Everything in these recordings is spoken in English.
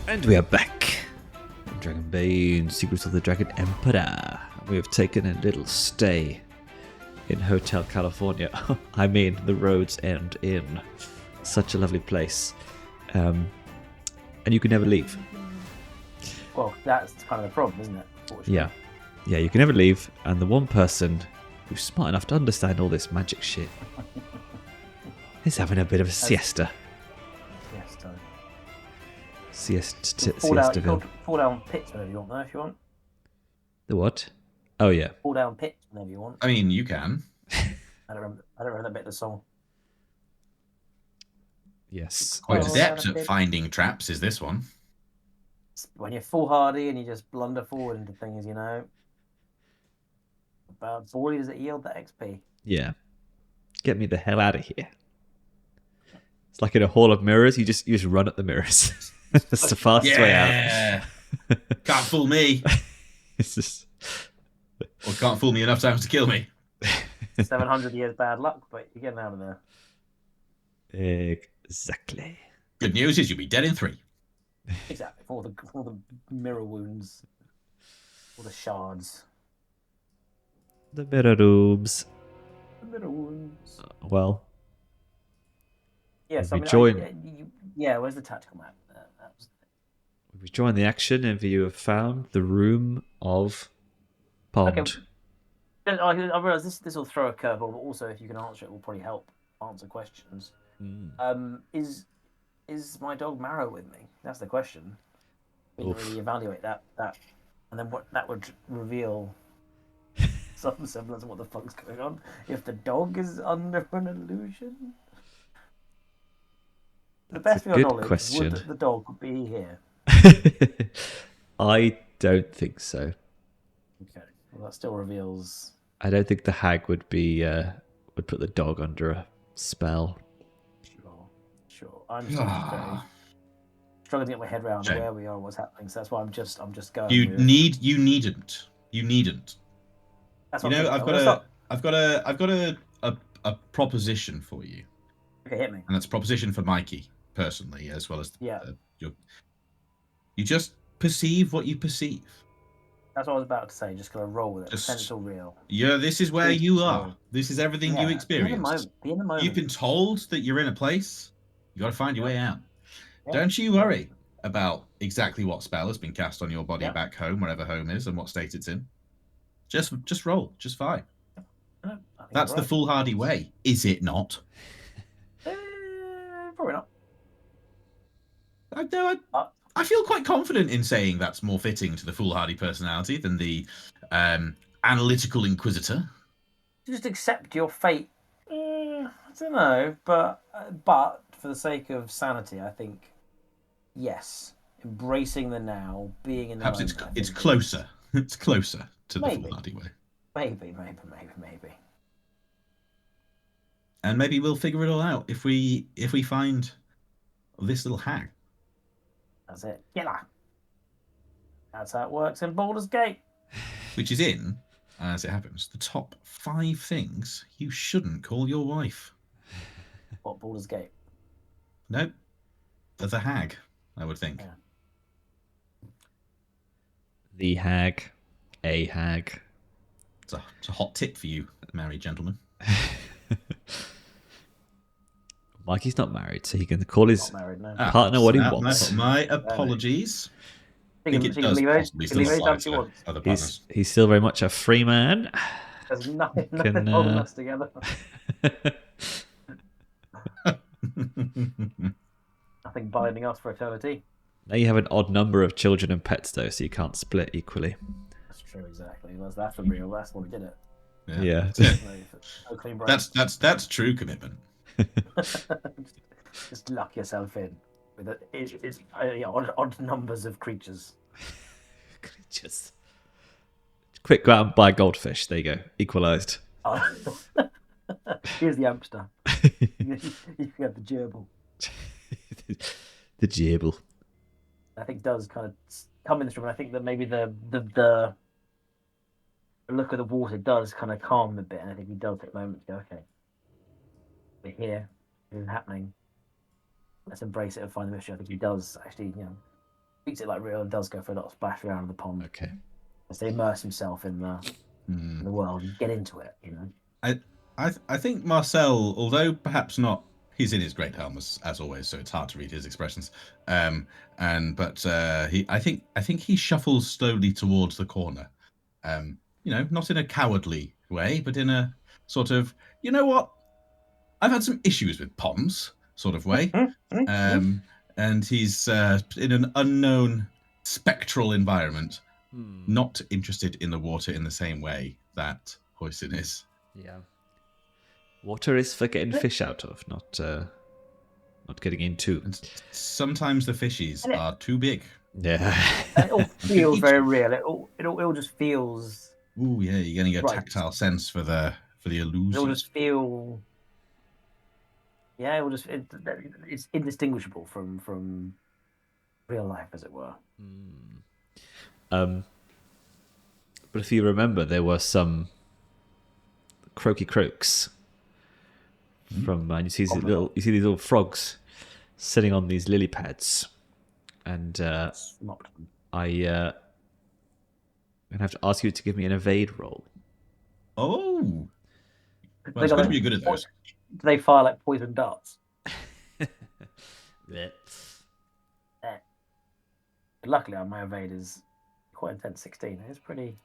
And we are back. Dragonbane, Secrets of the Dragon Emperor. We have taken a little stay in Hotel California. I mean, the Rhodes End Inn. Such a lovely place. And you can never leave. Well, that's kind of the problem, isn't it? Yeah. Yeah, you can never leave. And the one person who's smart enough to understand all this magic shit is having a bit of a siesta. Siesta. Fall down pits whenever you want, though, if you want. The what? Oh, yeah. Fall down pits whenever you want. I mean, you can. I don't remember that bit of the song. Yes. Quite Yes. adept at finding traps, is this one? When you're foolhardy and you just blunder forward into things, you know. But boy, does it yield that XP. Yeah. Get me the hell out of here. It's like in a hall of mirrors, you just run at the mirrors. That's the fastest way out. Can't fool me. It's just... Or can't fool me enough times to kill me. 700 years bad luck, but you're getting out of there. Exactly. Good news is you'll be dead in 3. Exactly. All the mirror wounds. All the shards. The mirror rooms. The mirror wounds. Well. Yes, we where's the tactical map? We join the action and you have found the room of Pond. Okay. I realise this will throw a curveball, but also if you can answer it, will probably help answer questions. Is my dog Marrow with me? That's the question. We didn't really evaluate that, and then what that would reveal some semblance of what the fuck's going on. If the dog is under an illusion, the best of your knowledge, question. Would the dog be here? I don't think so. Okay, well that still reveals. I don't think the hag would be would put the dog under a spell. Sure. I'm still very struggling to get my head around where we are and what's happening. So that's why I'm just going. You needn't. That's you what know, I've got a proposition for you. Okay, hit me. And that's a proposition for Mikey personally, as well as you just perceive what you perceive. That's what I was about to say. Just gonna roll with it. Potential real. Yeah, this is where you are. This is everything you experience. Be in the moment. You've been told that you're in a place. You got to find your way out. Yeah. Don't you worry about exactly what spell has been cast on your body back home, wherever home is, and what state it's in. Just roll. Just fine. That's the foolhardy way, is it not? Probably not. I feel quite confident in saying that's more fitting to the foolhardy personality than the analytical inquisitor. Just accept your fate. I don't know, but for the sake of sanity, I think yes, embracing the now, being in the perhaps moment. It's closer. It's closer to the foolhardy way. Maybe. And maybe we'll figure it all out if we find this little hag. That's it. Yeah. That's how it works in Baldur's Gate. Which is in, as it happens, the top 5 things you shouldn't call your wife. What, Baldur's Gate? Nope. The hag, I would think. Yeah. The hag. A hag. It's a hot tip for you, married gentlemen. Mikey's not married, so he can call his partner so what he wants. My apologies. I think it does possibly still apply to other partners. He's still very much a free man. There's nothing holding us together. Nothing binding us for eternity. Now you have an odd number of children and pets, though, so you can't split equally. That's true, exactly. That's the real. That's why we did it. Yeah. No clean break. That's true commitment. Just lock yourself in with odd numbers of creatures. Quick, go out and buy goldfish. There you go. Equalised. Oh. Here's the hamster. You can have the gerbil. The gerbil. I think does kind of come in this room, and I think that maybe the look of the water does kind of calm him a bit, and I think he does take a moment to go, okay, we're here, this is happening, let's embrace it and find the mystery. I think he does actually, treats it like real and does go for a little splash around in the pond. Okay. As they immerse himself in the world and get into it, you know. I think Marcel, although perhaps not, he's in his great helm as always, so it's hard to read his expressions. I think he shuffles slowly towards the corner. Not in a cowardly way, but in a sort of, you know what? I've had some issues with ponds sort of way. And he's in an unknown spectral environment, not interested in the water in the same way that Hoisin is. Yeah. Water is for getting fish out of, not getting into. And sometimes the fishies are too big. Yeah. It all feels very real. It all just feels. Ooh, yeah, you're getting a tactile sense for the illusion. It'll just feel. Yeah, it's indistinguishable from real life, as it were. But if you remember, there were some croaky croaks from, and you see these little frogs sitting on these lily pads, and I'm gonna have to ask you to give me an evade roll. Oh, well, it's going to be good at those. Do they fire like poison darts? Yeah. Luckily, my evade is quite intense. 16. It's pretty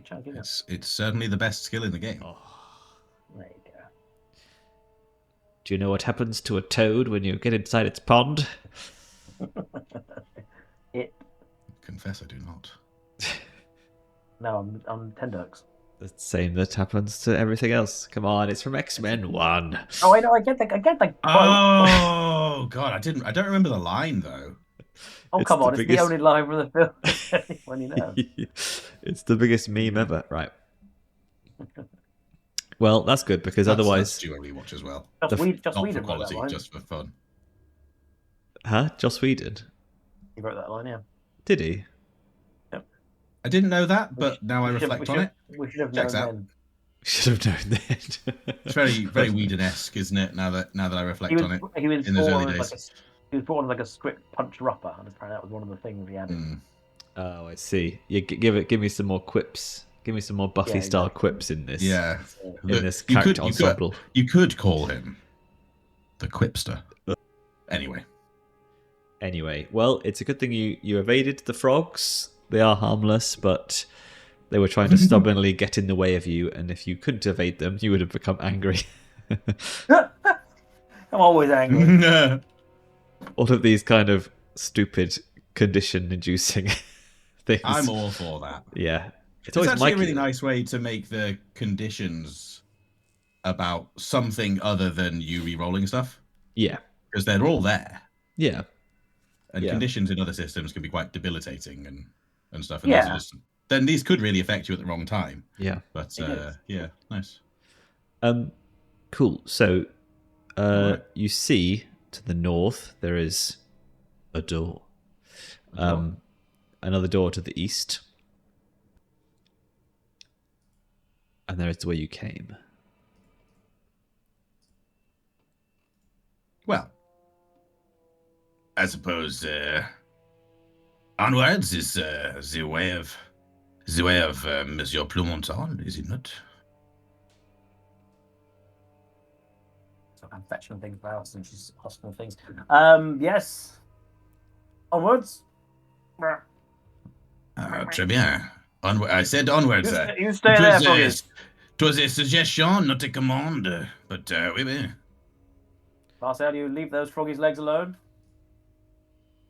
chunky. It's certainly the best skill in the game. Oh. There you go. Do you know what happens to a toad when you get inside its pond? Confess, I do not. No, I'm 10 ducks. The same that happens to everything else. Come on, it's from X-Men 1. Oh, I know. I get the. Oh God, I don't remember the line though. Oh, come on! It's the only line from the film. When you know. It's the biggest meme ever, right? Well, that's good because otherwise, that's due a rewatch as well. Just not for quality, just for fun. Huh? Joss Whedon. He wrote that line, yeah. Did he? Yep. I didn't know that, but now I reflect on it. We should have Checks known out. then. Should have known that. It's very, very Whedon-esque, isn't it? Now that I reflect on it. He was in those early days. He was brought on like a script punched upper, and apparently that was one of the things he added. Oh, I see. You give me some more quips. Give me some more Buffy style quips in this. Yeah. In this character ensemble. You could call him the Quipster. Anyway, well, it's a good thing you evaded the frogs. They are harmless, but they were trying to stubbornly get in the way of you, and if you couldn't evade them, you would have become angry. I'm always angry. All of these kind of stupid condition-inducing things. I'm all for that. Yeah. It's actually a really nice way to make the conditions about something other than you re-rolling stuff. Yeah. Because they're all there. Yeah. And conditions in other systems can be quite debilitating and stuff. And then these could really affect you at the wrong time. Yeah. But yeah, nice. Cool. So you see to the north there is a door. Another door to the east. And there is where you came. Well, I suppose onwards is the way of Monsieur Plumental, is it not? So I'm fetching things for us, and she's hostile things. Yes. Onwards. Très bien. I said onwards. You stay there, please. It was a suggestion, not a command. But oui. Marcel, you leave those froggies' legs alone.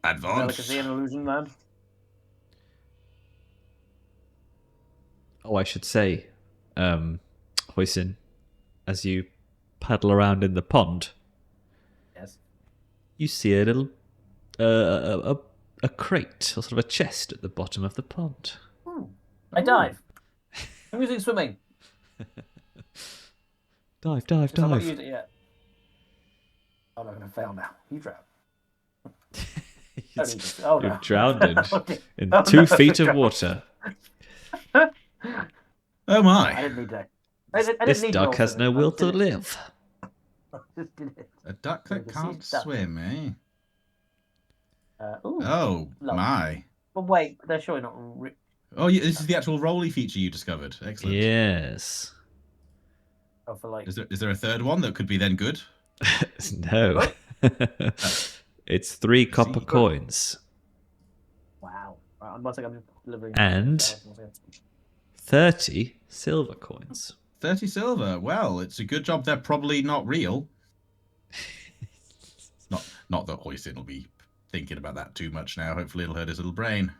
Advance. Delicacy and illusion, man. Oh, I should say, Hoisin, as you paddle around in the pond, yes, you see a little a crate, or sort of a chest at the bottom of the pond. I dive. I'm using swimming. Dive. I've not used it yet. I'm not going to fail now. You drown. You're drowned in 2 feet of water. Oh my! I didn't need that. This duck has no will to live. A duck that can't swim, eh? Oh, my. But wait, they're surely not. Oh, yeah, this is the actual rolly feature you discovered. Excellent. Yes. Oh, for like. Is there a third one that could be then good? No. It's 3 copper See. coins. Wow. Right, one second, I'm just delivering. And 30 silver coins. 30 silver. Well, it's a good job they're probably not real. Not that Hoisin will be thinking about that too much now. Hopefully it'll hurt his little brain.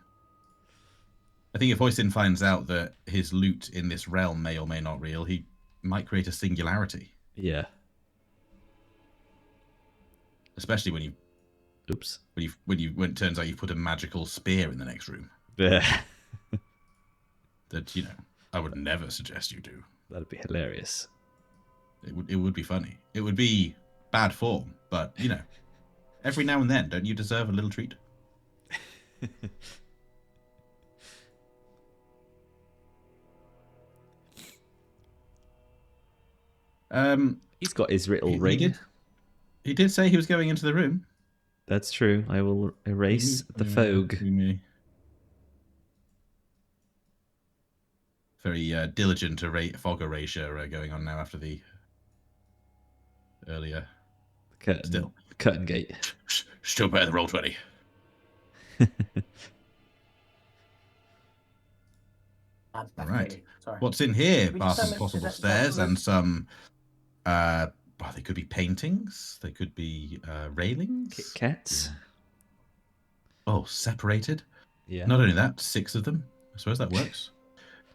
I think if Hoisin finds out that his loot in this realm may or may not real, he might create a singularity. Yeah. Especially when it turns out you've put a magical spear in the next room. Yeah. That, I would never suggest you do. That'd be hilarious. It would be funny. It would be bad form, but every now and then, don't you deserve a little treat? He's got his little ring. He did say he was going into the room. That's true. I will erase the fog. Very diligent fog erasure going on now after the earlier. Curtain gate. Still better than roll 20. All right. Sorry. What's in here? Bar some possible stairs and some. They could be paintings. They could be railings. Kit Kats. Oh, separated. Yeah. Not only that, 6 of them. I suppose that works.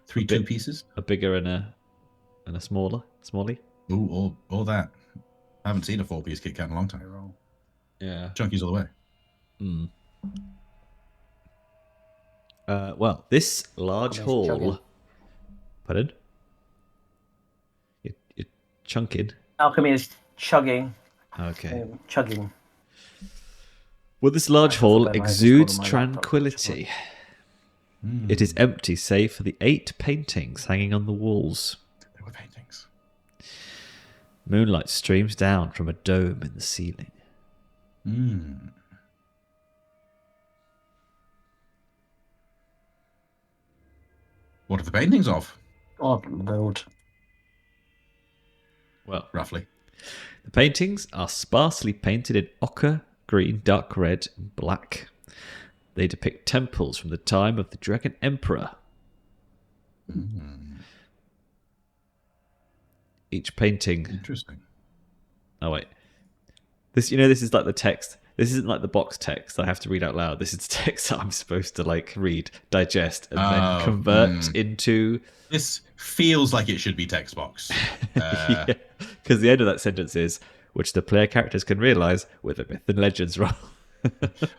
3 2 pieces. A bigger and a smallie. Ooh, or that. I haven't seen a 4-piece Kit Kat in a long time. Yeah. Chunkies all the way. Hmm. Well, this large hall. Chugging. Pardon? You're chunking. Alchemy is chugging. Okay. Chugging. Well, this large hall forgot my exudes Discord on my tranquility. It is empty save for the 8 paintings hanging on the walls. There were paintings. Moonlight streams down from a dome in the ceiling. What are the paintings of? Oh, Lord. Well, Roughly. the paintings are sparsely painted in ochre, green, dark red, and black. They depict temples from the time of the Dragon Emperor. Each painting. Interesting. Oh wait, this is like the text. This isn't like the box text I have to read out loud. This is text that I'm supposed to read, digest, and then convert into. This feels like it should be text box. Because the end of that sentence is, which the player characters can realize with a myth and legends roll.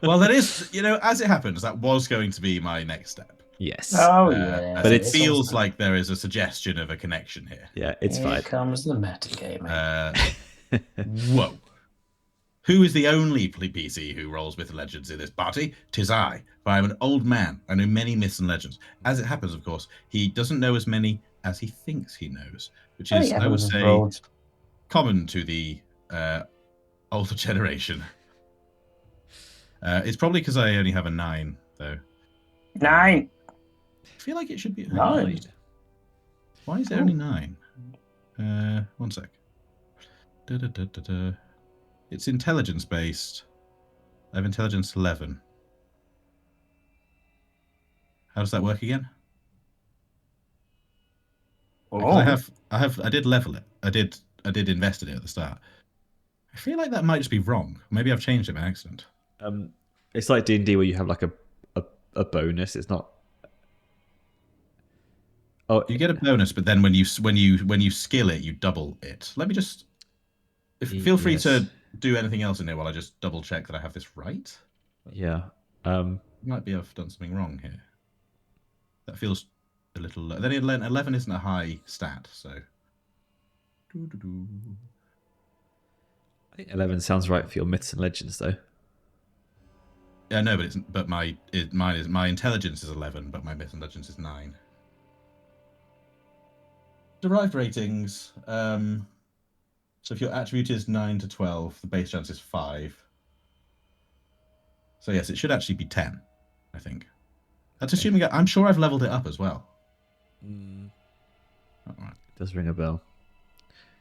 Well, that is, as it happens, that was going to be my next step. Yes. Oh, yeah. But it feels like there is a suggestion of a connection here. Yeah, it's fine. Here comes the metagame. Whoa. Who is the only PC who rolls myth and legends in this party? 'Tis I, for I am an old man. I know many myths and legends. As it happens, of course, he doesn't know as many as he thinks he knows, which is, I would say, common to the older generation. It's probably because I only have a 9, though. 9! I feel like it should be 9. Why is it only 9? 1 sec. It's intelligence based. I have intelligence 11. How does that work again? I did level it. I did invest in it at the start. I feel like that might just be wrong. Maybe I've changed it by accident. It's like D&D where you have a bonus. It's not. Oh, you get a bonus, but then when you skill it, you double it. Let me just. Feel free to do anything else in here while I just double check that I have this right. Yeah. Might be I've done something wrong here. That feels a little. Then 11 isn't a high stat, so. I think 11 sounds right for your myths and legends, though. Yeah, no, but my intelligence is 11, but my myths and legends is 9. Derived ratings. So if your attribute is 9 to 12, the base chance is 5. So yes, it should actually be 10, I think. That's assuming I'm sure I've leveled it up as well. All right. Does ring a bell.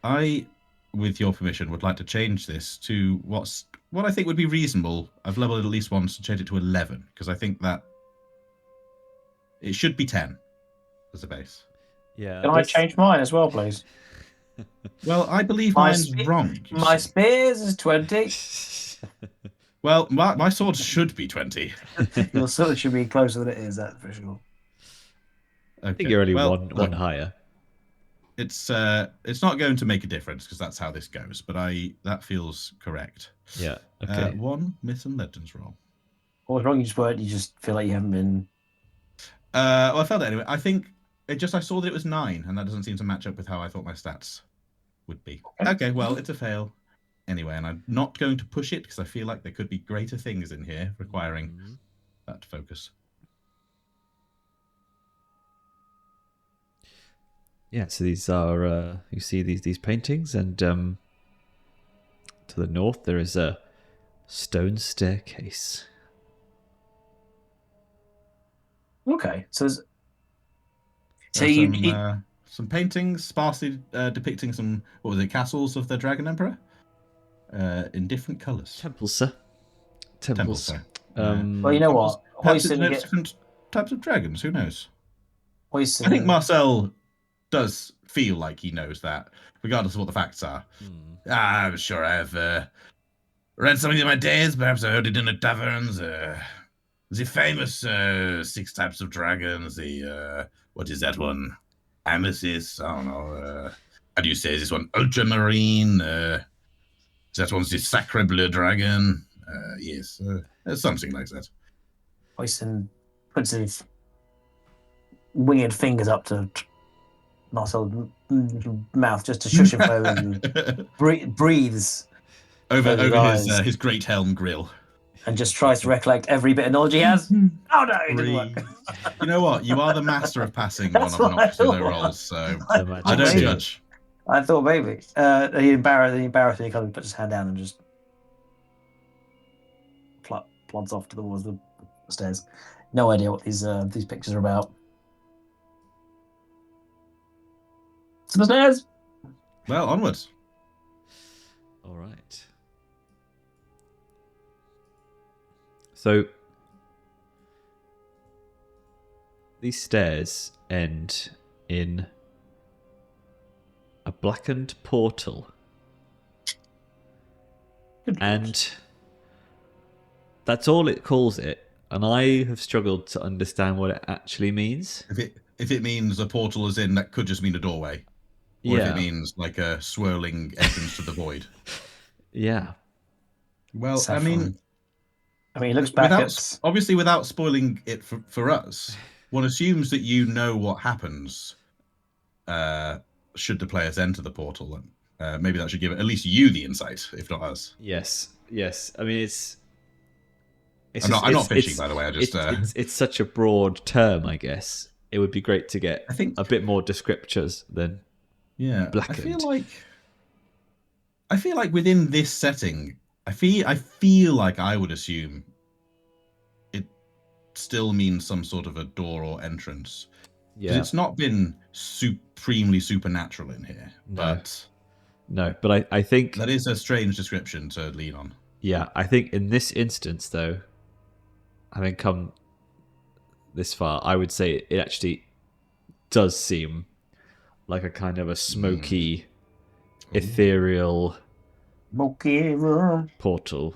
I, with your permission, would like to change this to what I think would be reasonable. I've leveled it at least once to change it to 11 because I think that it should be 10 as a base. Yeah. Can I change mine as well, please? Well, I believe mine's wrong. My spears is 20. Well, my sword should be 20. Your sword should be closer than it is, that's for sure. Okay. I think you're only one higher. It's not going to make a difference because that's how this goes, but that feels correct. Yeah. Okay. 1 myth and legends roll. What's wrong? You just feel like you haven't been. Well, I felt it anyway. I think I saw that it was 9, and that doesn't seem to match up with how I thought my stats would be. Okay, well, it's a fail anyway, and I'm not going to push it because I feel like there could be greater things in here requiring that focus. Yeah, so these are you see these paintings, and to the north there is a stone staircase. Okay, so some paintings sparsely depicting some castles of the Dragon Emperor in different colours. Temples, sir. Temples. Sir. Well, you know what? Perhaps it denotes different types of dragons. Who knows? Hoisin, I think Marcel does feel like he knows that, regardless of what the facts are. I'm sure I've read something in my days. Perhaps I heard it in the taverns. The famous 6 types of dragons. The what is that one? Amethyst. I don't know. How do you say this one? Ultramarine. That one's the Sacre Bleu dragon. Yes, something like that. Hoisin puts his winged fingers up to Marcel's mouth just to shush him over and breathes over his great helm grill. And just tries to recollect every bit of knowledge he has. Oh no, it didn't work. You know what? You are the master of passing on optional rolls, so I don't judge. I thought maybe. He embarrassingly kind of puts his hand down and just plods off to the walls of the stairs. No idea what these pictures are about. To the stairs. Well, onwards. All right. So these stairs end in a blackened portal. And that's all it calls it. And I have struggled to understand what it actually means. If it means a portal as in, that could just mean a doorway. Or if it means like a swirling entrance to the void. Yeah. Well, Saffron. I mean, he looks back obviously without spoiling it for us, one assumes that you know what happens should the players enter the portal. Maybe that should give at least you the insight, if not us. Yes. I mean, I'm not fishing, by the way. It's such a broad term, I guess. It would be great to get a bit more descriptors than blackened. I feel like within this setting, I feel like I would assume it still means some sort of a door or entrance. Yeah, it's not been supremely supernatural in here. But I think that is a strange description to lean on. Yeah, I think in this instance, though, having come this far, I would say it actually does seem like a kind of a smoky, ethereal portal.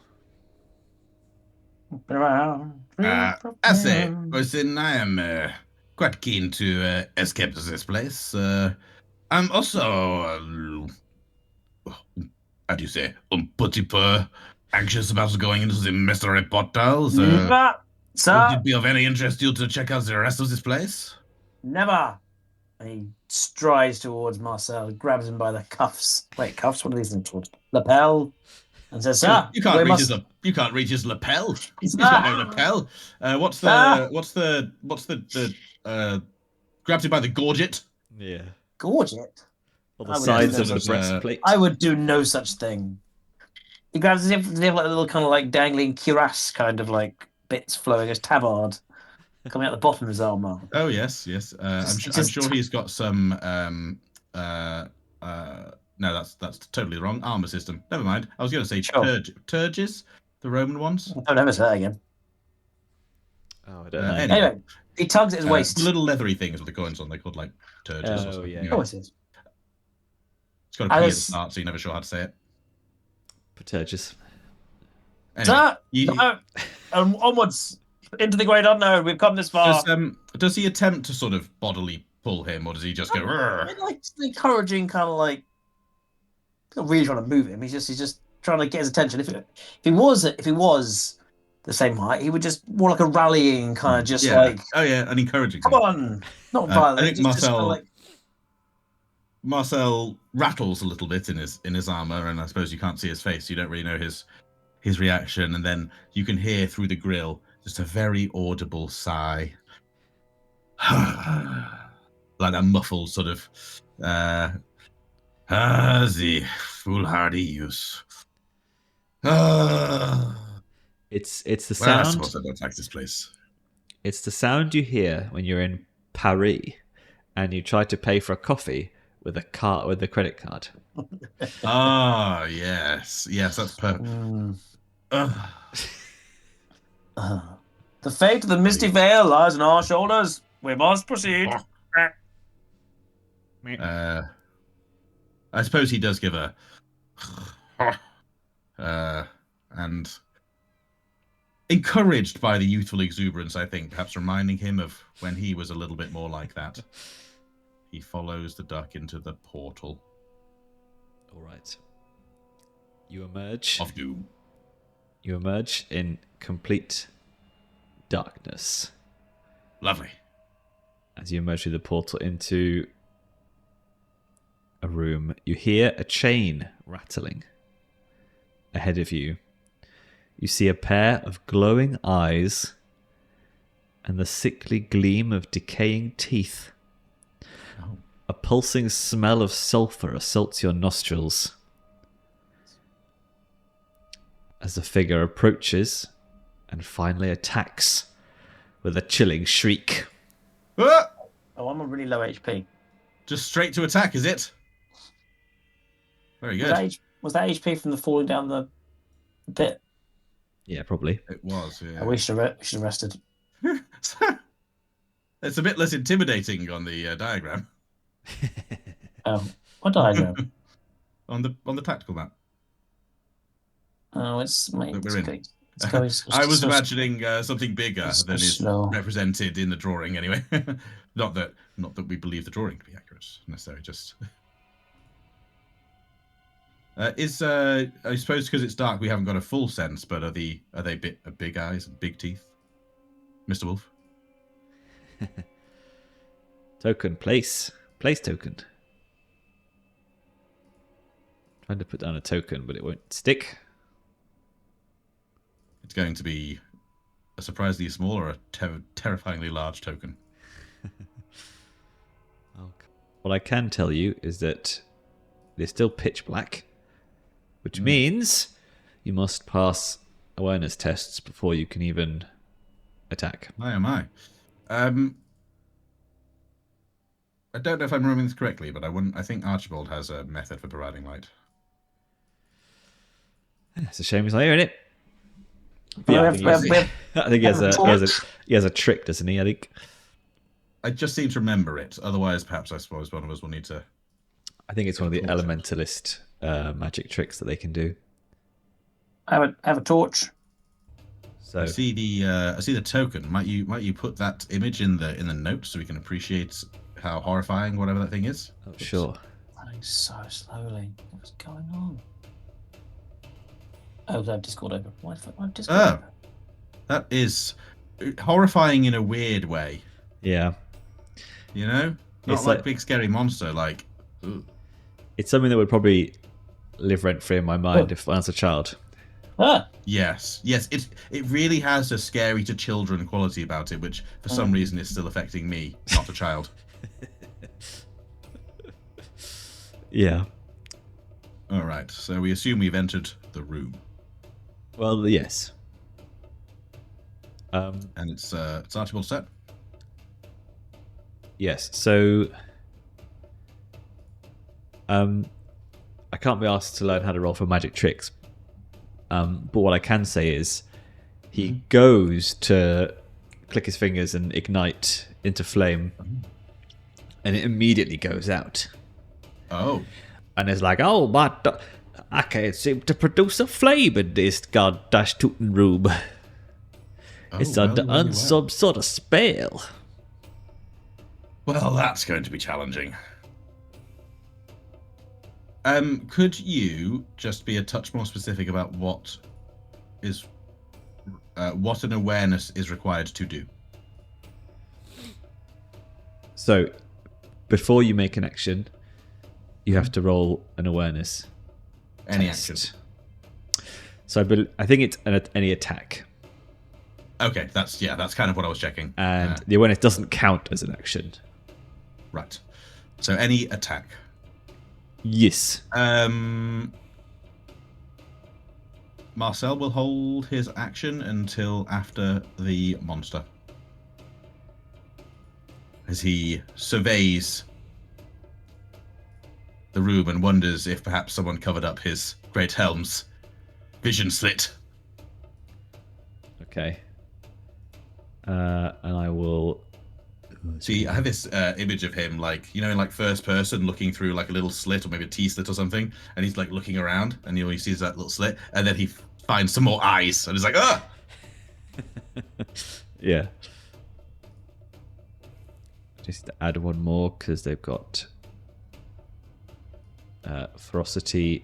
I say, Hoisin, I am quite keen to escape this place. I'm also, how do you say, petit peu anxious about going into the mystery portals. Sir? Would it be of any interest to you to check out the rest of this place? Never. And he strides towards Marcel, grabs him by the cuffs. Wait, cuffs? What are these things called? Lapel. And says, "Sir, you can't reach his lapel. He's got no lapel. What's the grabs him by the gorget? Yeah. Gorget? Or the sides of the breastplate. I would do no such thing. He grabs they have like a little kind of like dangling cuirass kind of like bits flowing as tabard coming out the bottom of his armor. Oh yes. I'm sure he's got some. No, that's totally the wrong armor system. Never mind. I was going to say Turges, the Roman ones. Don't ever say that again. Oh, I don't know. Anyway, he tugs at his waist. The little leathery things with the coins on. They're called like Turges. Oh yeah. Of course it is. It's got a P at the start, so you're never sure how to say it. Turges. Anyway, onwards into the great unknown. We've come this far. Does he attempt to sort of bodily pull him, or does he just go? Like encouraging, kind of like not really trying to move him. He's just trying to get his attention. If he was the same height, he would just more like a rallying kind of like an encouraging. Come on, not violent. I think Marcel rattles a little bit in his armor, and I suppose you can't see his face. You don't really know his reaction, and then you can hear through the grill just a very audible sigh, like that muffled sort of, the foolhardy use. It's the sound. Well, I suppose I don't like this place. It's the sound you hear when you're in Paris and you try to pay for a coffee with a credit card. Yes, that's perfect. The fate of the Misty Vale lies on our shoulders. We must proceed. I suppose he does give a and encouraged by the youthful exuberance, I think, perhaps reminding him of when he was a little bit more like that. He follows the duck into the portal. All right. You emerge. Of doom. You emerge in complete darkness. Lovely. As you emerge through the portal into a room, you hear a chain rattling. Ahead of you, you see a pair of glowing eyes and the sickly gleam of decaying teeth. Oh. A pulsing smell of sulfur assaults your nostrils. As the figure approaches and finally attacks with a chilling shriek. Ah! Oh, I'm on really low HP. Just straight to attack, is it? Very good. Was that HP from the falling down the pit? Yeah, probably. It was, yeah. We should have rested. It's a bit less intimidating on the diagram. What diagram? on the tactical map. Oh, it's going. I was imagining something bigger than is represented in the drawing. Anyway, not that we believe the drawing to be accurate necessarily. Just I suppose because it's dark, we haven't got a full sense. But are they big eyes and big teeth, Mr. Wolf? Token, place token. Trying to put down a token, but it won't stick. It's going to be a surprisingly small or a terrifyingly large token. What I can tell you is that it's still pitch black, which means you must pass awareness tests before you can even attack. My oh my. I don't know if I'm remembering this correctly, but I think Archibald has a method for providing light. It's a shame he's not here, isn't it? Yeah, I think he has a trick, doesn't he? I think. I just seem to remember it. Otherwise, perhaps I suppose one of us will need to. I think it's one of the elementalist magic tricks that they can do. I have a torch. So I see the token. Might you put that image in the notes so we can appreciate how horrifying whatever that thing is? Oh, sure. Running so slowly. What's going on? Oh, I have Discord open. Why the fuck I have Discord open? That is horrifying in a weird way. Yeah. You know? Not It's like like big scary monster, like... Ugh. It's something that would probably live rent-free in my mind if I was a child. Ah! Yes. It really has a scary to children quality about it, which for some reason is still affecting me, not a child. Yeah. All right. So we assume we've entered the room. Well, yes. And it's Archibald's set. Yes. So, I can't be asked to learn how to roll for magic tricks. But what I can say is, he goes to click his fingers and ignite into flame, and it immediately goes out. Oh. And it's like, oh, but I can't seem to produce a flame in this goddamn tootin' room. It's under some sort of spell. Well, that's going to be challenging. Could you just be a touch more specific about what an awareness is required to do? So, before you make an action, you have to roll an awareness. Any test. action. So I think it's any attack. Okay, that's kind of what I was checking. And the awareness doesn't count as an action. Right. So any attack. Yes. Marcel will hold his action until after the monster, as he surveys the room and wonders if perhaps someone covered up his great helm's vision slit. Okay. And I will... See, I have this image of him, like, you know, in like first person, looking through like a little slit or maybe a T-slit or something, and he's like looking around, and he sees that little slit, and then he finds some more eyes, and he's like, ah! Yeah. Just to add one more, because they've got ferocity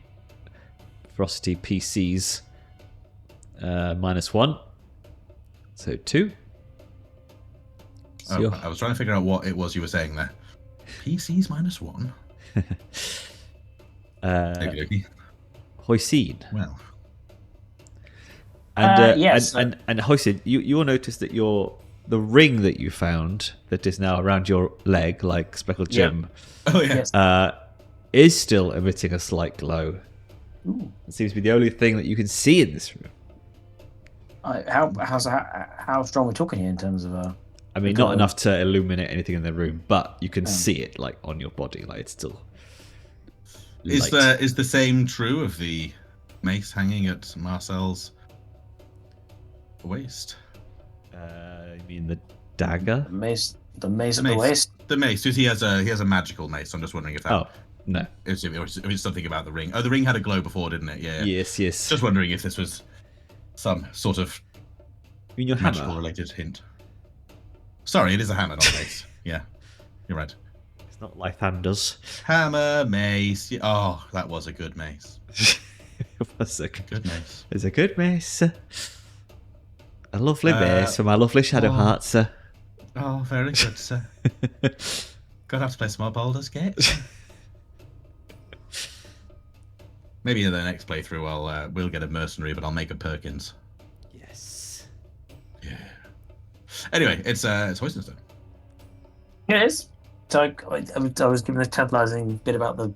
PCs -1, so 2. So I was trying to figure out what it was you were saying there. PCs -1. Hoisin. Well. And yes. and Hoisin, you will notice that the ring that you found that is now around your leg, like speckled gem, Oh yeah. Yes. is still emitting a slight glow. Ooh. It seems to be the only thing that you can see in this room. How strong are we talking here in terms of I mean, not enough to illuminate anything in the room, but you can see it like on your body, like it's still light. Is the same true of the mace hanging at Marcel's waist? You mean the dagger? the mace at the waist? The mace. He has a magical mace. I'm just wondering if that. Oh no, it was something about the ring. Oh, the ring had a glow before, didn't it? Yeah. Yes. Just wondering if this was some sort of You mean your magical hammer? related hint. Sorry, it is a hammer, not a mace. Yeah, you're right. It's not Lythander's. Hammer, mace. Oh, that was a good mace. It was a Good mace. It's a good mace. A lovely mace for my lovely shadow heart, sir. Oh, very good, sir. Gonna have to play some more Baldur's Gate. Maybe in the next playthrough, we'll get a mercenary, but I'll make a Perkins. Yes. Yeah. Anyway, it's Hoisin's turn. It is. So I was given a tantalizing bit about the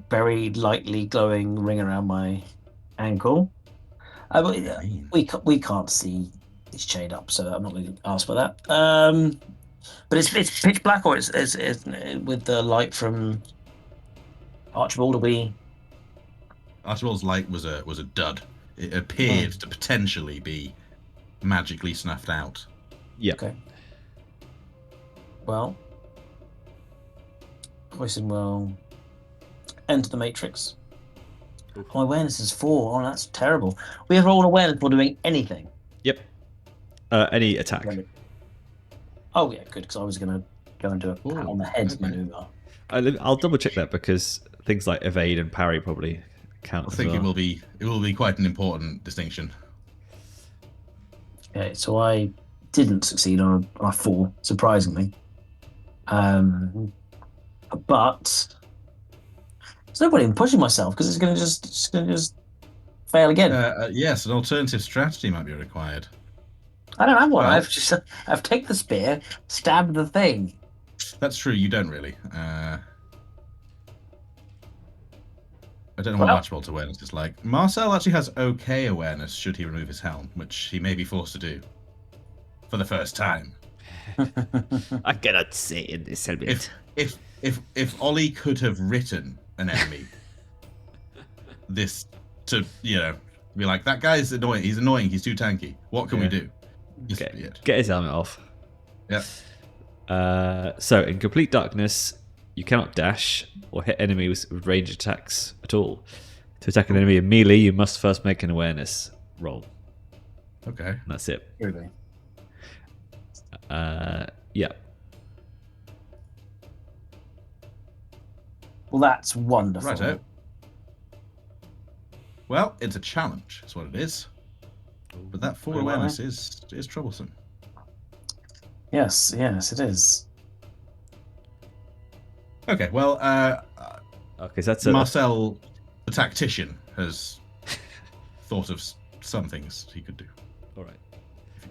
very lightly glowing ring around my ankle. We can't see it's chained up, so I'm not going to ask for that. But it's pitch black, or it's with the light from Archibald. Archibald's light was a dud. It appeared to potentially be magically snuffed out. Yeah. Okay. Well, Hoisin will enter the matrix. My awareness is 4. Oh, that's terrible. We have rolled awareness before doing anything. Yep. Any attack. Oh yeah, good. Because I was going to go and do a pat on the head maneuver. I'll double check that because things like evade and parry probably count. I think it will be quite an important distinction. Okay, so I didn't succeed on a 4, surprisingly. But there's no point in pushing myself because it's going to just fail again. Yes, an alternative strategy might be required. I don't have one. Well, I've taken the spear, stabbed the thing. That's true. You don't really. I don't know what Archibald's awareness is like. Marcel actually has okay awareness should he remove his helm, which he may be forced to do for the first time. I cannot say in this helmet. If Olly could have written an enemy, this to be like, that guy's annoying. He's annoying. He's too tanky. What can we do? Get his helmet off. Yeah. So in complete darkness, you cannot dash or hit enemies with range attacks at all. To attack an enemy in melee, you must first make an awareness roll. Okay. And that's it. Really? Yeah. Well, that's wonderful. Right. Well, it's a challenge. That's what it is. But that 4 awareness is troublesome. Yes, it is. Okay, well, Okay, so that's Marcel, the tactician, has thought of some things he could do. All right.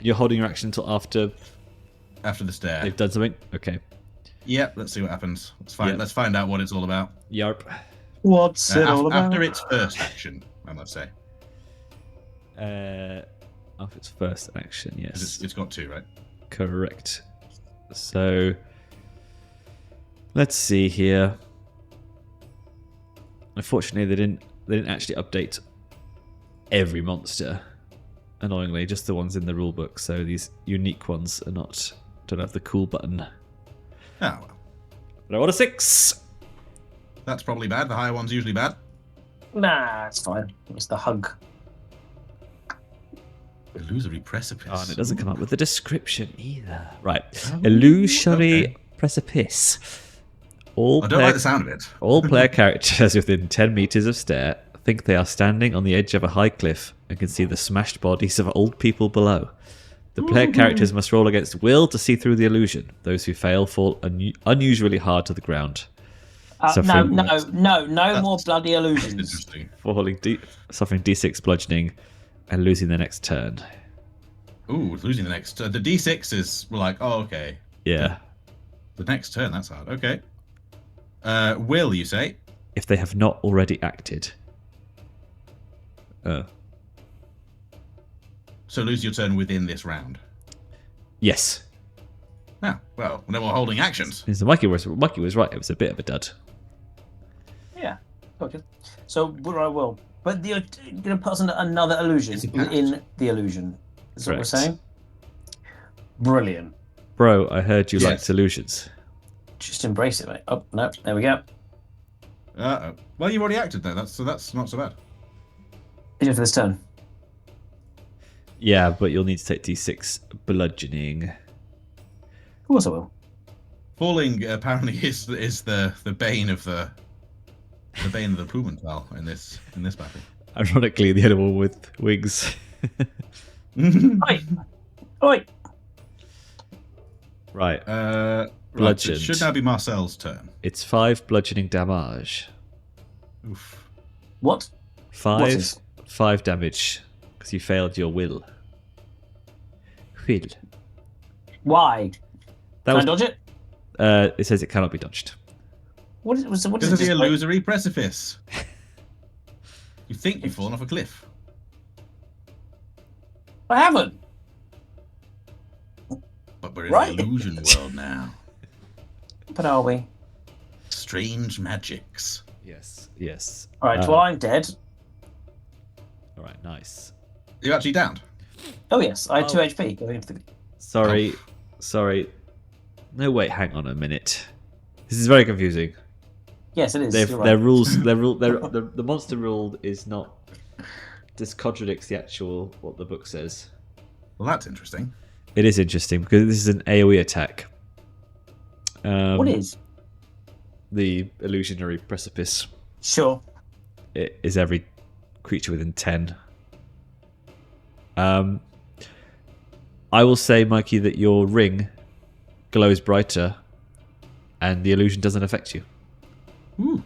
You're holding your action until after the stare. they've done something? Okay. Yep, let's see what happens. Let's find out what it's all about. Yarp. What's it all about? After its first action, I must say. After its first action, yes. It's got 2, right? Correct. So let's see here. Unfortunately, they didn't actually update every monster. Annoyingly, just the ones in the rulebook. So these unique ones don't have the cool button. Ah, well. But I want a 6. That's probably bad. The higher one's usually bad. Nah, it's fine. It's the hug. Illusory precipice. Oh, and it doesn't come up with a description either. Right. Oh, Illusory okay. precipice. I don't like the sound of it. All player characters within 10 meters of stare think they are standing on the edge of a high cliff and can see the smashed bodies of old people below. The player characters must roll against will to see through the illusion. Those who fail fall unusually hard to the ground. No more bloody illusions. Interesting. Suffering D6 bludgeoning and losing the next turn. Ooh, losing the next turn. The D6 is, we're like, oh, okay. Yeah. The next turn, that's hard. Okay. Will, you say? If they have not already acted. So lose your turn within this round. Yes. Ah, well, then we're holding actions. So Mikey was right. It was a bit of a dud. Yeah. Okay. So what I will. But you're going to put us under another illusion within the illusion. Is what we're saying? Brilliant. Bro, I heard you liked illusions. Just embrace it, mate. Oh, no. There we go. Uh-oh. Well, you've already acted, though. That's not so bad. Just for this turn. Yeah, but you'll need to take D6 bludgeoning. Of course I will. Falling apparently is the bane of the Plumental in this battle. Ironically, the animal with wings. Oi! Right. Right, it should now be Marcel's turn. It's 5 bludgeoning damage. Oof. What? 5 damage because you failed your will. Will. Why? Can I dodge it? It says it cannot be dodged. What is This is the illusory precipice. You think you've fallen off a cliff. I haven't. But we're in the illusion world now. But are we? Strange magics. Yes. Alright, well, I'm dead. Alright, nice. You're actually downed? Oh, yes. I had 2 HP. Going into the... Sorry. No, wait, hang on a minute. This is very confusing. Yes, it is. Their rules, the monster rule is not. This contradicts the actual what the book says. Well, that's interesting. It is interesting because this is an AoE attack. What is? The illusionary precipice. Sure. It is every creature within 10. I will say, Mikey, that your ring glows brighter and the illusion doesn't affect you. Ooh.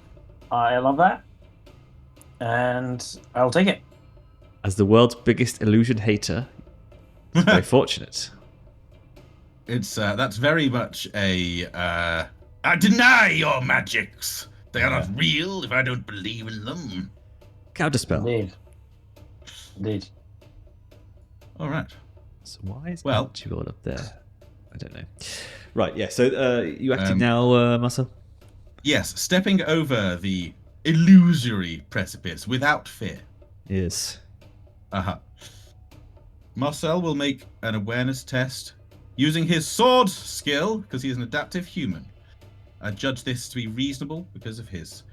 I love that. And I'll take it. As the world's biggest illusion hater, it's very fortunate. It's that's very much a I deny your magics. They are not real if I don't believe in them. Counterspell. Indeed. All right. So why is Well- Archibald up there? I don't know. Right, yeah, so you acting now, Marcel? Yes, stepping over the illusory precipice without fear. Yes. Uh-huh. Marcel will make an awareness test using his sword skill, because he is an adaptive human. I judge this to be reasonable because of his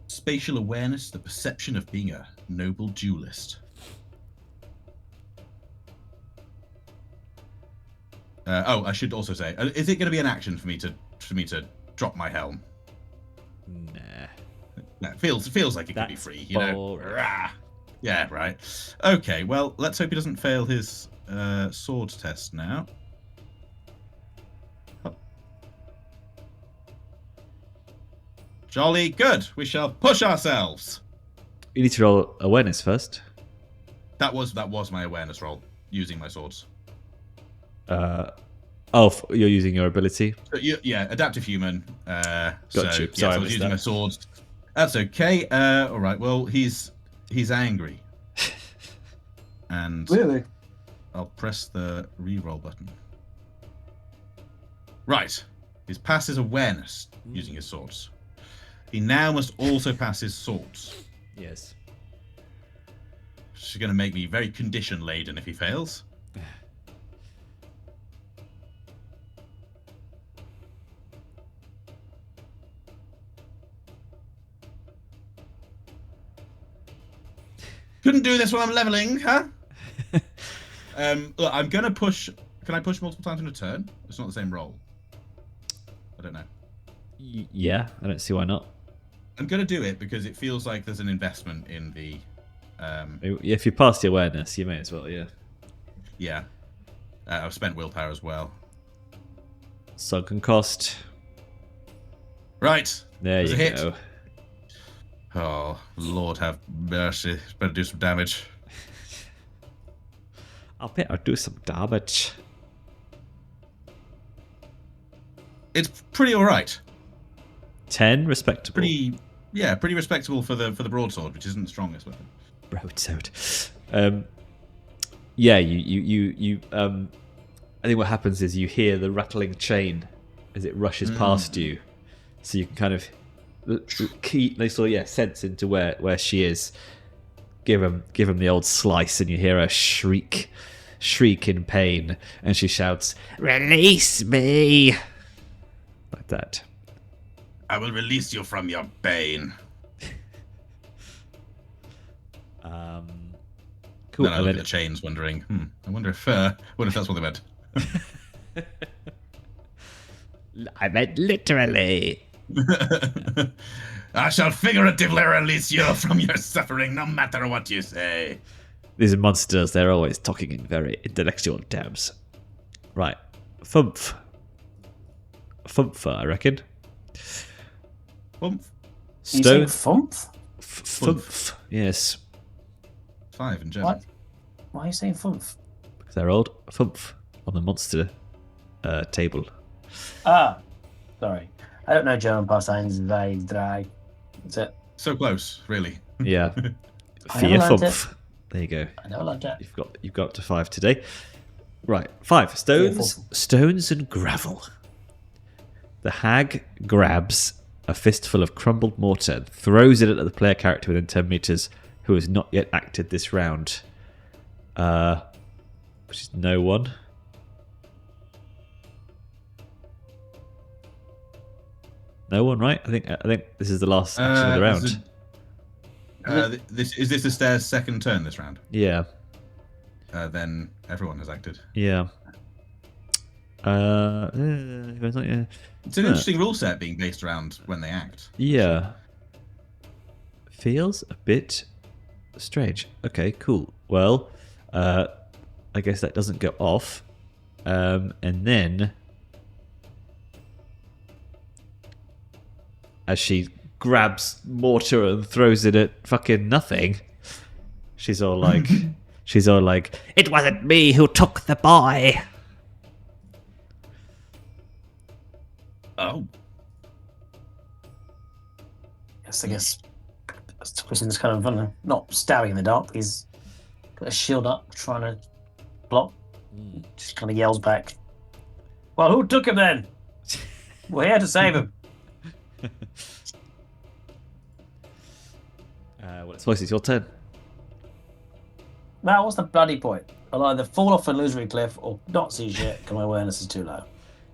spatial awareness, the perception of being a noble duelist. I should also say, is it going to be an action for me to drop my helm? Nah. It feels like it could be That's free, you know. boring. Rah. Yeah, right. Okay, well, let's hope he doesn't fail his sword test now. Oh. Jolly good. We shall push ourselves. You need to roll awareness first. That was my awareness roll using my swords. You're using your ability. So, yeah, adaptive human. Got So, you. yes, Sorry, I I was missed using that. my swords. That's okay. All right. Well, he's angry, and Really? I'll press the re-roll button. Right. He's passed his awareness using his swords. He now must also pass his swords. Yes. Which is going to make me very condition laden if he fails. Couldn't do this when I'm leveling, huh? Look, I'm going to push. Can I push multiple times in a turn? It's not the same roll. I don't know. Yeah, I don't see why not. I'm going to do it because it feels like there's an investment in the... If you pass the awareness, you may as well, yeah. Yeah. I've spent willpower as well. Sunken cost. Right. There There's you a hit. go. Oh, Lord have mercy. Better do some damage. I'll bet I'll do some damage. It's pretty all right. 10, respectable. Pretty respectable for the broadsword, which isn't the strongest weapon. Broadsword. Yeah, you I think what happens is you hear the rattling chain as it rushes past you, so you can kind of sense into where she is. Give him the old slice, and you hear her shriek in pain, and she shouts, "Release me!" like that. I will release you from your bane. Cool. Then I look at the chains, wondering, I wonder if that's what they meant. I meant literally. I shall figuratively release you from your suffering, no matter what you say. These monsters, they're always talking in very intellectual terms. Right. Fumph, I reckon. Fumph. You saying Stone. fump? Fumph. Yes. 5 in German. What? Why are you saying fump? Because they're old. Fumph on the monster table. Ah, sorry. I don't know German past signs. Very dry. That's it. So close, really. Yeah. I Fear never learnt Fumph. There you go. I never learned that. You've got up to 5 today. Right. 5. Stones and gravel. The hag grabs a fistful of crumbled mortar and throws it at the player character within 10 meters who has not yet acted this round. Which is no one. No one, right? I think this is the last action of the round. Is this the stairs' second turn this round? Yeah. Then everyone has acted. Yeah. It's an interesting rule set being based around when they act. Yeah. Feels a bit strange. Okay, cool. Well, I guess that doesn't go off. And then, as she grabs mortar and throws it at fucking nothing, she's all like, "It wasn't me who took the boy." Oh. guess Hoisin's kind of, I don't know, not stabbing in the dark. He's got a shield up, trying to block. Just kind of yells back, "Well, who took him then? We're here to save him." Well, it's Voice, it's your turn. Now, what's the bloody point? I'll either fall off an illusory cliff or not see shit because my awareness is too low.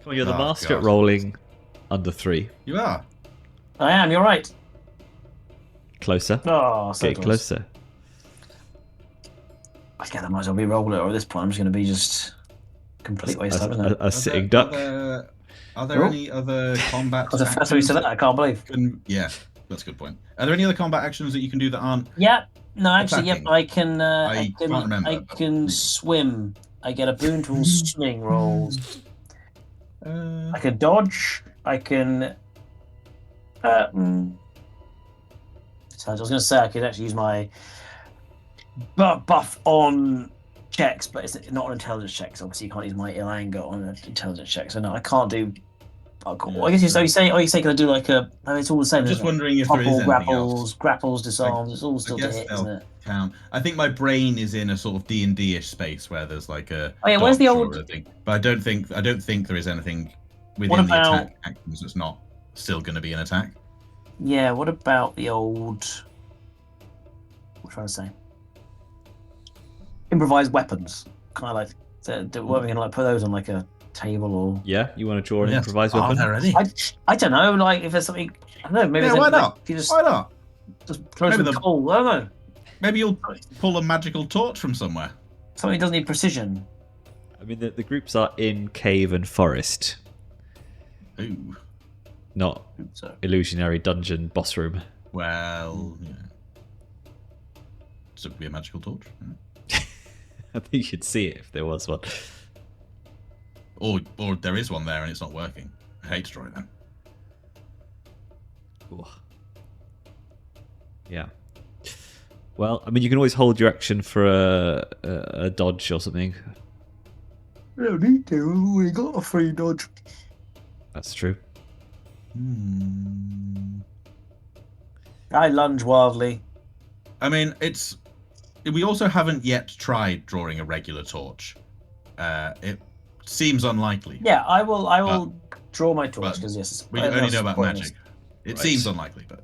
Come on, you're the master God. at rolling under 3. You are. I am, you're right. Closer. Oh, so Get closer. I guess I might as well be rolling it, or at this point I'm just going to be just complete waste of time, isn't it? A sitting duck. Are there any other combat That's the first time you said that, I can't believe. Yeah, that's a good point. Are there any other combat actions that you can do that aren't? Yeah, no, actually, attacking? yep, I can. I can't remember. I can swim. I get a boon to all swimming rolls. I can dodge. I can. So I was going to say I could actually use my buff on checks, but it's not on intelligence checks. Obviously, you can't use my ill anger on an intelligence check. So no, I can't do. I guess you say. Oh, you say can I do like a? I mean, it's all the same. I'm just wondering if there is anything else. Grapples, disarms. It's all still to hit, isn't it? Count. I think my brain is in a sort of D&D-ish space where there's like a. Oh yeah, where's the old? Thing. But I don't think there is anything within the attack actions that's not still going to be an attack. Yeah. What about the old? What am I trying to say? Improvised weapons. Kind of like. What are we going to like put those on like a table or? Yeah, you want to draw an improvised weapon? I don't know. Like if there's something. I don't know. Maybe why not? Why not? Just throw some coal. I don't know. Maybe you'll pull a magical torch from somewhere. Something doesn't need precision. I mean, the groups are in cave and forest. Ooh. Not illusionary dungeon boss room. Well, yeah. So it would be a magical torch. I think you'd see it if there was one. Or there is one there and it's not working. I hate to draw it then. Ooh. Yeah. Well, I mean, you can always hold your action for a dodge or something. We don't need to. We got a free dodge. That's true. I lunge wildly. I mean, we also haven't yet tried drawing a regular torch. It seems unlikely. Yeah, I will draw my torch because yes, we only know about magic. It seems unlikely, but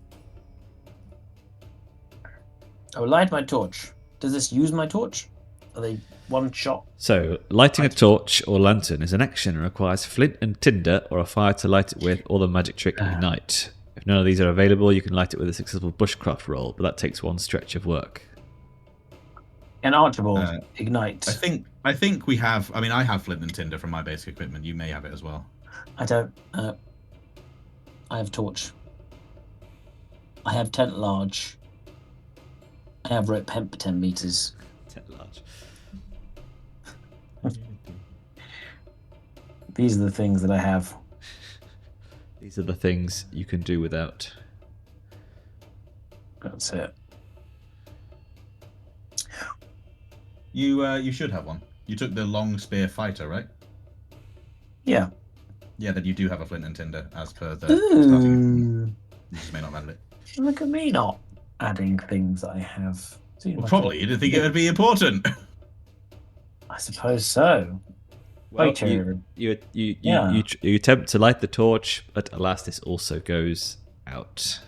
I will light my torch. Does this use my torch? Are they one shot? So, lighting a torch or lantern is an action and requires flint and tinder or a fire to light it with, or the magic trick ignite. If none of these are available, you can light it with a successful bushcraft roll, but that takes one stretch of work. And Archibald, ignite. I think we have. I mean, I have flint and tinder from my basic equipment. You may have it as well. I don't. I have torch. I have tent large. I have rope hemp 10 meters. Tent large. These are the things that I have. These are the things you can do without. That's it. You should have one. You took the long spear fighter, right? Yeah. Yeah, then you do have a flint and tinder as per the starting. You just may not have it. Look at me not adding things I have. Well, probably you didn't think it would be important. I suppose so. Well, you attempt to light the torch, but alas, this also goes out.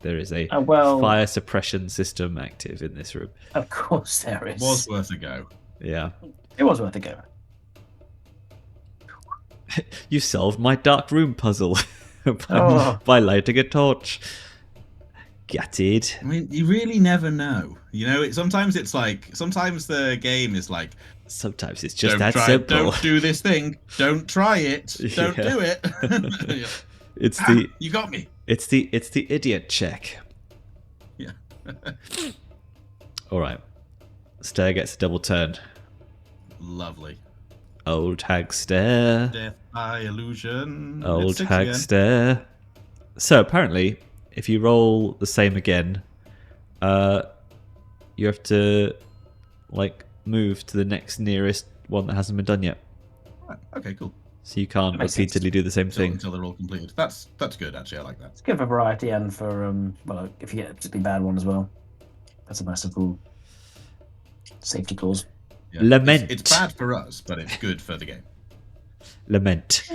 There is a fire suppression system active in this room. Of course there is. It was worth a go. Yeah. It was worth a go. You solved my dark room puzzle by lighting a torch. Gutted. I mean, you really never know. You know, sometimes the game is like, sometimes it's just that simple. Don't do this thing. Don't try it. Don't do it. You got me. It's the idiot check. Yeah. All right. Stare gets a double turn. Lovely. Old Hag Stare. Death by illusion. Old Hag Stare. So apparently, if you roll the same again, you have to move to the next nearest one that hasn't been done yet. Right. Okay, cool. So you can't repeatedly do the same thing until they're all completed. That's good, actually. I like that. It's good for variety and for well, if you get a particularly bad one as well. That's a massive cool safety clause. Yeah. Lament. It's bad for us, but it's good for the game. Lament.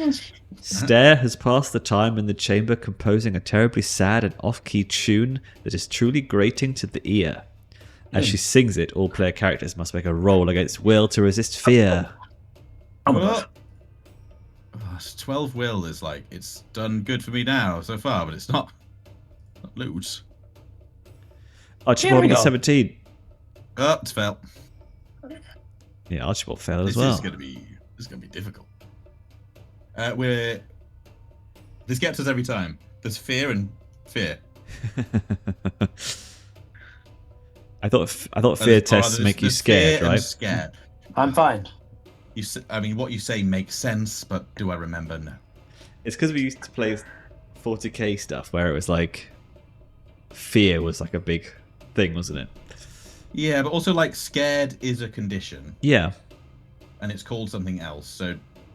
Stare has passed the time in the chamber composing a terribly sad and off-key tune that is truly grating to the ear. As she sings it, all player characters must make a roll against will to resist fear. Oh my gosh. 12 will is like, it's done good for me now so far, but it's not loads. Archibald 17. Oh, it's failed. Yeah, Archibald failed as This well. is gonna be difficult. This gets us every time. There's fear and fear. I thought fear tests make you scared, right? Scared. I'm fine. I mean, what you say makes sense, but do I remember? No. It's because we used to play 40k stuff where it was like fear was like a big thing, wasn't it? Yeah, but also like scared is a condition. Yeah. And it's called something else.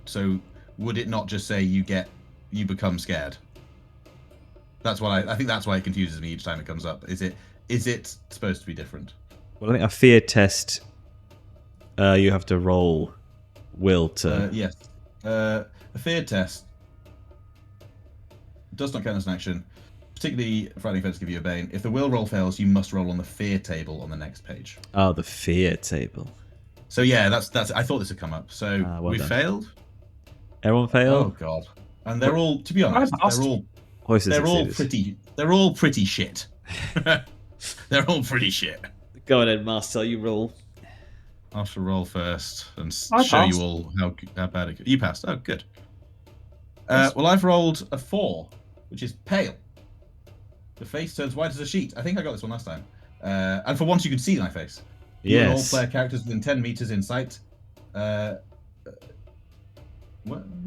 So would it not just say you become scared? That's what I think that's why it confuses me each time it comes up. Is it supposed to be different? Well, I think a fear test you have to roll will to yes. A fear test does not count as an action. Particularly frightening effects give you a bane. If the will roll fails, you must roll on the fear table on the next page. Oh, the fear table. So yeah, that's. I thought this would come up. So well we done. Failed. Everyone Oh failed. god, and they're all. To be honest, they're all pretty shit. They're all pretty shit. Go on then, Marcel. You roll. I shall roll first and I show passed. you all how bad it. You passed. Oh, good. Well, I've rolled a 4, which is pale. The face turns white as a sheet. I think I got this one last time. And for once, you can see my face. You and all Yes. player characters within 10 meters in sight. What?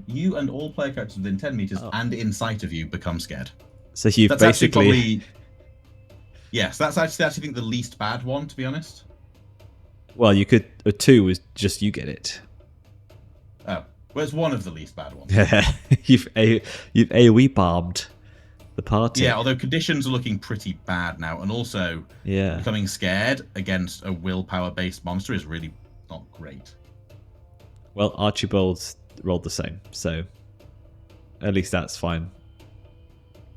You and all player characters within 10 meters and in sight of you become scared. So you've That's basically. actually probably... Yes, that's actually I think the least bad one, to be honest. Well, you could. A 2 was just you get it. Oh, well, it's one of the least bad ones. you've AoE bombed the party. Yeah, although conditions are looking pretty bad now, and also Yeah. becoming scared against a willpower-based monster is really not great. Well, Archibald rolled the same, so at least that's fine.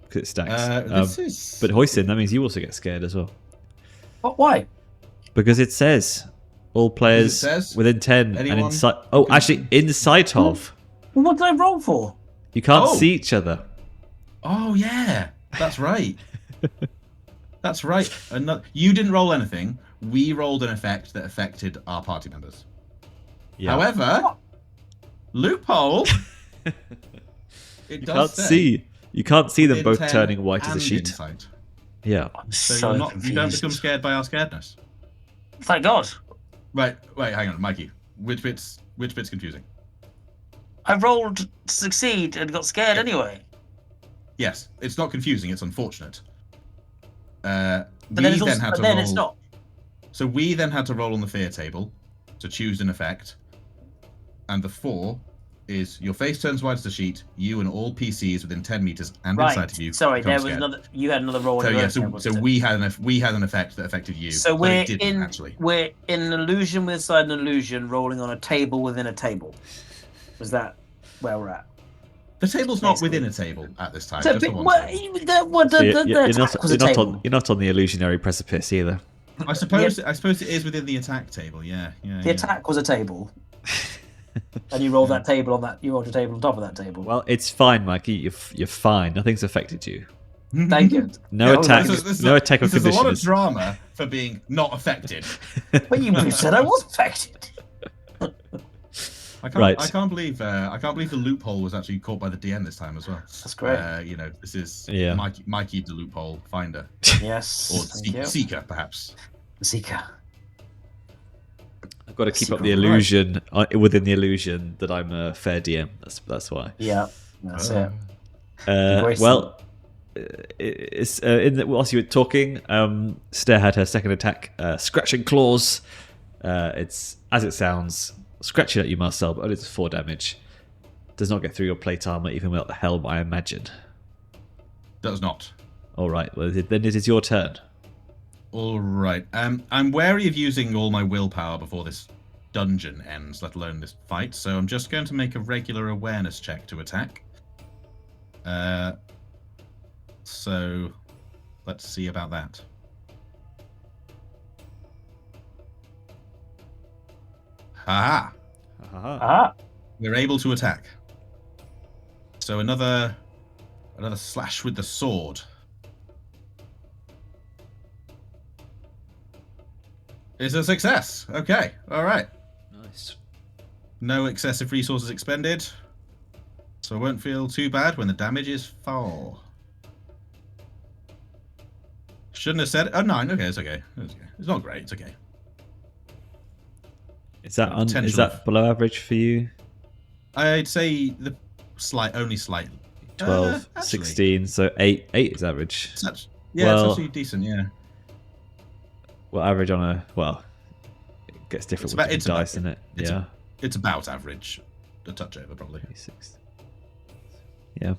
Because it stacks. But Hoisin, that means you also get scared as well. But why? Because it says all players within 10 and in sight. Oh, actually, in sight of. Well, what did I roll for? You can't see each other. Oh yeah, that's right. That's right. You didn't roll anything. We rolled an effect that affected our party members. Yeah. However, loophole. You can't see them both turning white as a sheet. Insight. Yeah. So you don't become scared by our scaredness. Thank God. Right, wait, hang on, Mikey. Which bit's confusing? I rolled succeed and got scared anyway. Yes, it's not confusing, it's unfortunate. But then it's not. So we then had to roll on the fear table to choose an effect. And the 4 is your face turns white as a sheet, you and all PCs within 10 meters and inside of you. Sorry, become there was scared. another. You had another roll. So yeah, so we had an effect that affected you. So we're in an illusion inside an illusion, rolling on a table within a table. Was that where we're at? The table's not within a table at this time. You're not on the illusionary precipice either. I suppose it is within the attack table. Yeah. The attack was a table. And you rolled that table on that. You rolled a table on top of that table. Well, it's fine, Mikey. You're fine. Nothing's affected you. Thank you. No attack. No attack or conditions. There's a lot of drama for being not affected. But you said I was affected. I can't believe the loophole was actually caught by the DM this time as well. That's great. This is Yeah. Mikey the loophole finder. Yes. Or seeker, perhaps. Seeker. I've got to keep up the illusion within the illusion that I'm a fair DM. That's why. Yeah, that's it. Well, whilst you were talking, Stare had her second attack, Scratching Claws. It's, as it sounds, scratching at you, Marcel, but only does 4 damage. Does not get through your plate armor even without the helm, I imagine. Does not. All right. Well, then it is your turn. All right. I'm wary of using all my willpower before this dungeon ends, let alone this fight. So I'm just going to make a regular awareness check to attack. So let's see about that. Haha. Aha. We're able to attack. So another slash with the sword. It's a success. Okay. All right. Nice. No excessive resources expended. So I won't feel too bad when the damage is 4. Shouldn't have said it. Oh, 9. Okay, it's okay. It's not great. It's okay. Is that below average for you? I'd say the only slightly. 12, 16, so 8 is average. It's well, it's actually decent, yeah. Well, average on a... Well, it gets different with different dice, isn't it? It's about average. A touch over, probably. 6. Yeah.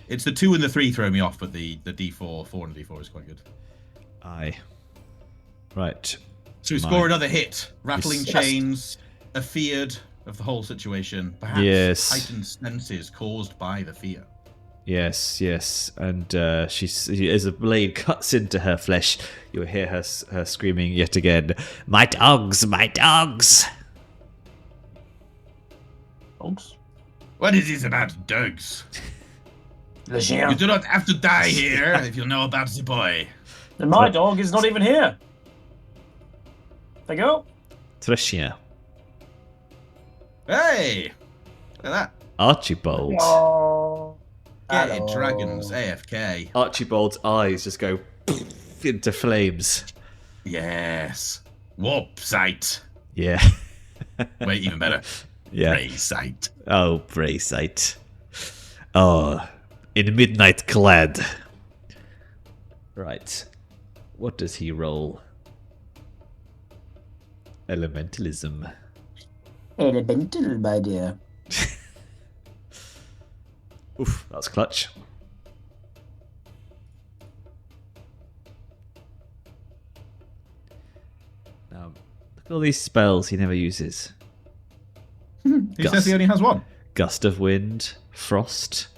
It's the 2 and the 3 throw me off, but the D4, 4 and D4 is quite good. Aye. Right. So we score another hit. Rattling chains, afeared of the whole situation. Perhaps heightened senses caused by the fear. Yes. And as a blade cuts into her flesh, you'll hear her screaming yet again, "My dogs! My dogs!" Dogs? What is this about dogs? You do not have to die here if you know about the boy. And my dog is not even here. There you go. Threshia. Hey! Look at that. Archibald. Oh. Get it, dragons, AFK. Archibald's eyes just go into flames. Yes. Warp sight. Yeah. Wait, even better. Yeah. Bray sight. Oh, Bray sight. Oh, in midnight clad. Right. What does he roll? Elementalism. Elemental, my dear. Oof, that's clutch. Now, look at all these spells he never uses. He says he only has 1. Gust of wind, frost.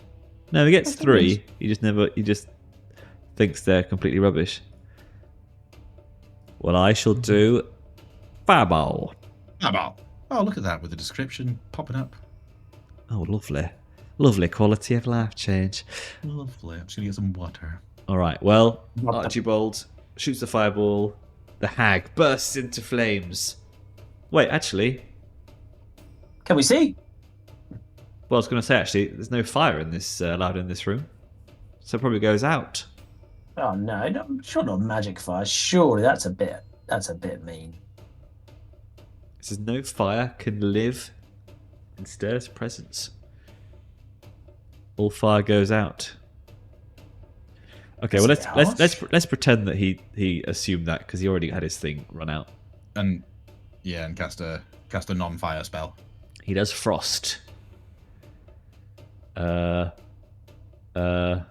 No, he gets 3. He just thinks they're completely rubbish. Well, I shall do Fireball. Fireball. Oh, look at that with the description popping up. Oh, lovely. Lovely quality of life change. Lovely. I'm just going to get some water. All right, well, Archibald shoots the fireball. The hag bursts into flames. Wait, actually... Can we see? Well, I was going to say, actually, there's no fire in this allowed in this room. So it probably goes out. Oh, no. Sure not magic fire. Surely that's a bit mean. It says no fire can live in Stare's presence. All fire goes out. Okay, well let's pretend that he assumed that because he already had his thing run out. And cast a non-fire spell. He does frost. Oh no,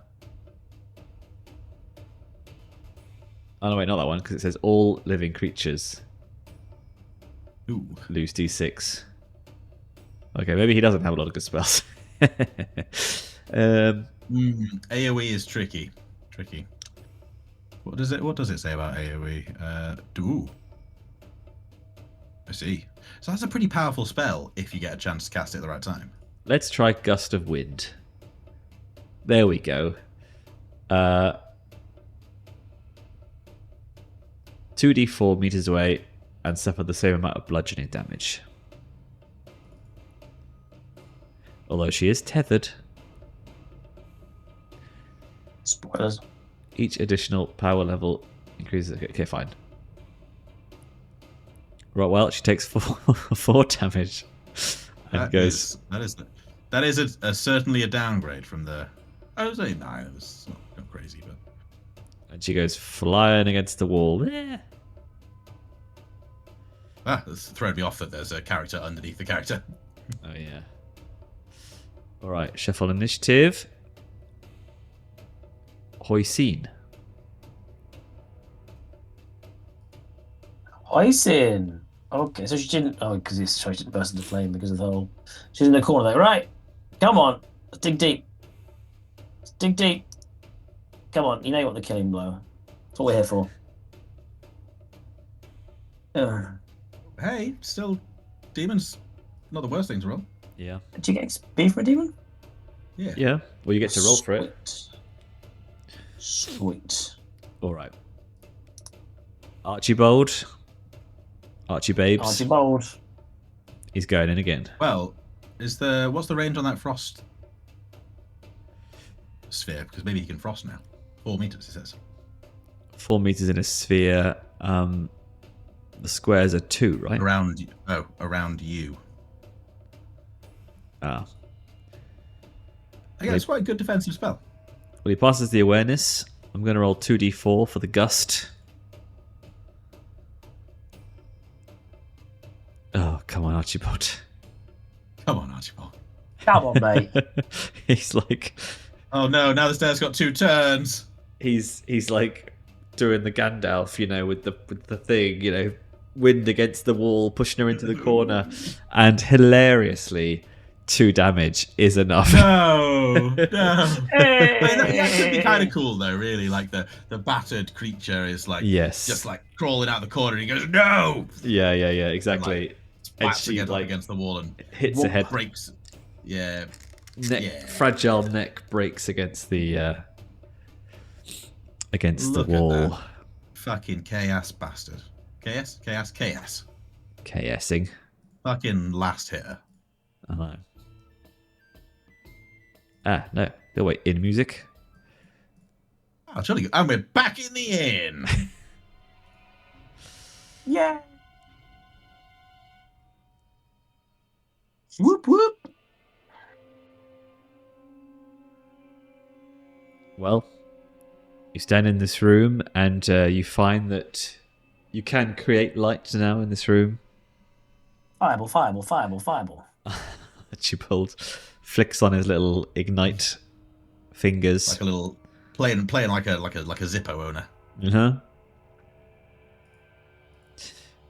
wait, not that one because it says all living creatures. Ooh. Lose D6. Okay, maybe he doesn't have a lot of good spells. AoE is tricky. What does it say about AoE? Do. I see. So that's a pretty powerful spell if you get a chance to cast it at the right time. Let's try Gust of Wind. There we go. 2d4 meters away and suffer the same amount of bludgeoning damage. Although she is tethered. Spoilers. Each additional power level increases... Okay, fine. Right, well, she takes 4 damage. And That is certainly a downgrade from the... I would say 9. It's not crazy, but... And she goes flying against the wall. Yeah. It's thrown me off that there's a character underneath the character. Oh, yeah. All right, shuffle initiative. Hoisin. Hoisin. Okay, so she didn't. Oh, because she didn't burst into flame because of the whole. She's in the corner there. Right. Come on. Let's dig deep. Let's dig deep. Come on. You know you want the killing blow. That's what we're here for. Hey, still, demons. Not the worst thing to roll. Yeah. Did you get XP for a demon? Yeah. Yeah. Well, you get to roll for it. Sweet. All right. Archibald. Archie Babes. Archibald. He's going in again. Well, what's the range on that frost sphere? Because maybe he can frost now. 4 meters, it says. 4 meters in a sphere. The squares are 2, right? Around you. Ah. Yeah, it's quite a good defensive spell. Well, he passes the awareness. I'm going to roll 2d4 for the gust. Oh, come on, Archibald. Come on, Archibald. Come on, mate. He's like... Oh no, now the stairs got 2 turns. He's like doing the Gandalf, with the thing, wind against the wall, pushing her into the corner, and hilariously, 2 damage is enough. No. Hey! That could be kind of cool though, really. Like the battered creature is like just like crawling out the corner and he goes, no! Yeah, exactly. And she against the wall and hits her head. Breaks. Yeah. Fragile neck breaks against the wall. Fucking chaos bastard. Chaos? Chaosing. Fucking last hitter. I know. Ah, no. Oh, wait, in music? Oh, jolly good. And we're back in the inn. Yeah. Whoop, whoop. Well, you stand in this room and you find that you can create light now in this room. Fireball. Archibald flicks on his little ignite fingers. Like a little playing like a Zippo owner.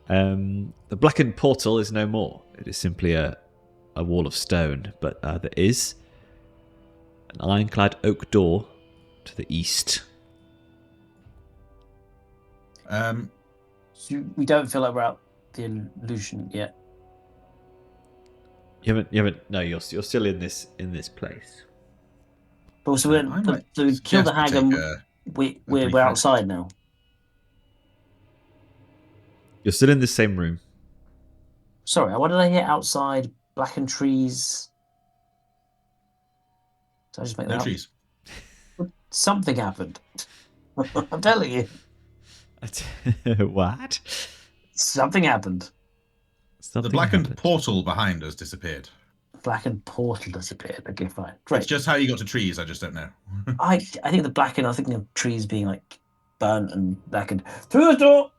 The blackened portal is no more. It is simply a wall of stone, but there is an ironclad oak door to the east. So we don't feel like we're out the illusion yet. You haven't. No, you're still in this place. But so we killed the hag and we're outside now. You're still in the same room. Sorry, what did I hear outside? Blackened trees. Did I just make that up? Trees. Something happened. I'm telling you. What? Something happened. The blackened portal behind us disappeared. Blackened portal disappeared. Okay, fine. Great. It's just how you got to trees, I just don't know. I think the blackened, I'm thinking of trees being like burnt and blackened. Through the door!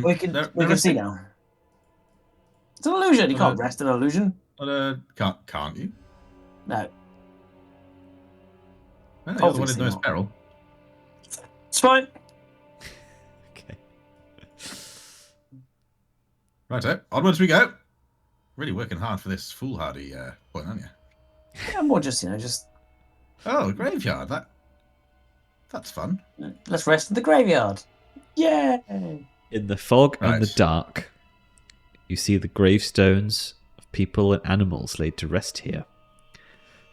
We can see now. It's an illusion. You can't rest an illusion. Can't you? No. Well, you're the one in the most peril. It's fine. Okay. Righto, onwards we go. Really working hard for this foolhardy point, aren't you? Yeah, more just. Oh, graveyard. That's fun. Let's rest in the graveyard. Yeah. In the fog and the dark, you see the gravestones of people and animals laid to rest here.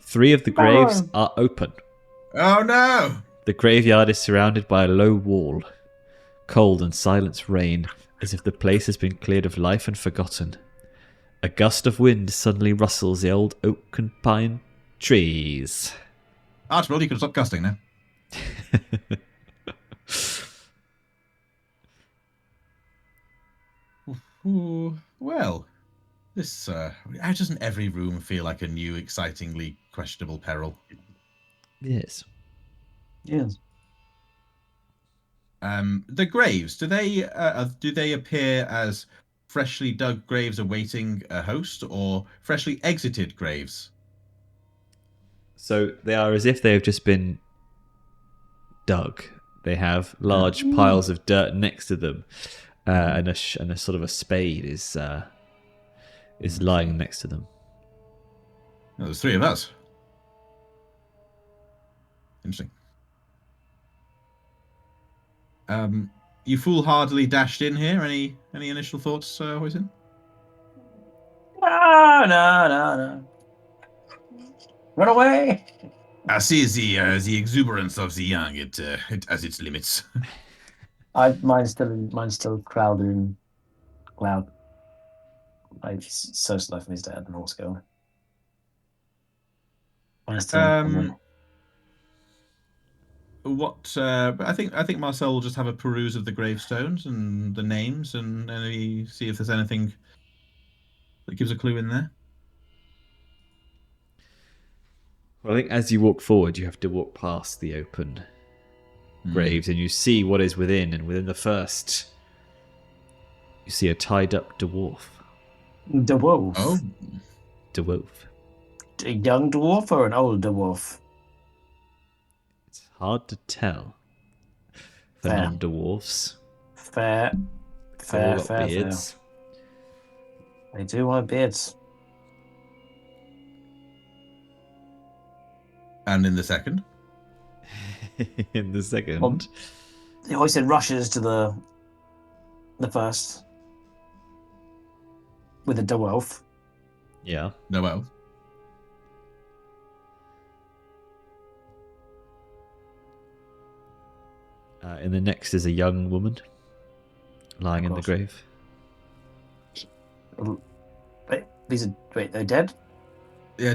3 of the graves are open. Oh no! The graveyard is surrounded by a low wall. Cold and silence reign, as if the place has been cleared of life and forgotten. A gust of wind suddenly rustles the old oak and pine trees. Archibald, you can stop gusting now. Ooh, well, this how doesn't every room feel like a new, excitingly questionable peril? Yes. Yes. The graves, do they appear as freshly dug graves awaiting a host, or freshly exited graves So they are as if they have just been dug. They have large piles of dirt next to them, and a sort of a spade is lying next to them. Well, there's 3 of us. Interesting. You foolhardily dashed in here. Any initial thoughts, Hoisin? No. Run away! I see the exuberance of the young. It has its limits. Mine's still crowded in cloud. It's so slow for me to add the horse go. What? I think Marcel will just have a peruse of the gravestones and the names, and see if there's anything that gives a clue in there. Well, I think as you walk forward, you have to walk past the open graves, and you see what is within. And within the first, you see a tied-up dwarf. Dwarf. Oh, Dwarf. A young dwarf or an old dwarf? It's hard to tell for Fair. non-dwarfs. Fair. They've all got beards. They do have beards. and in the second? In the second. Well, he always said rushes to the first with a dwarf. Yeah. No, well. In the next is a young woman lying in the grave. Wait, they're dead? Yeah,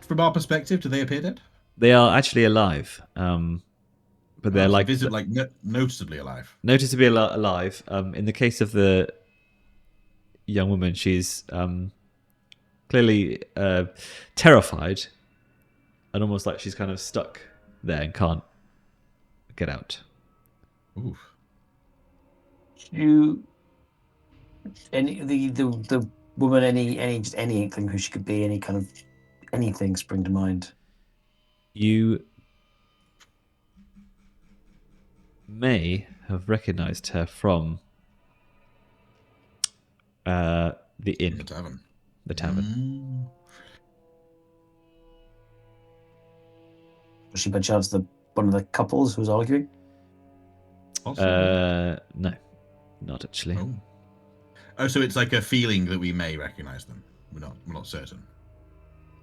from our perspective, do they appear dead? They are actually alive, but they're noticeably alive. Noticeably alive. In the case of the young woman, she's clearly terrified, and almost like she's kind of stuck there and can't get out. Oof. The woman, any inkling who she could be, any kind of anything spring to mind? You may have recognized her from the inn. The tavern. Was she by chance one of the couples who was arguing? No, not actually. Oh, so it's like a feeling that we may recognize them. We're not certain.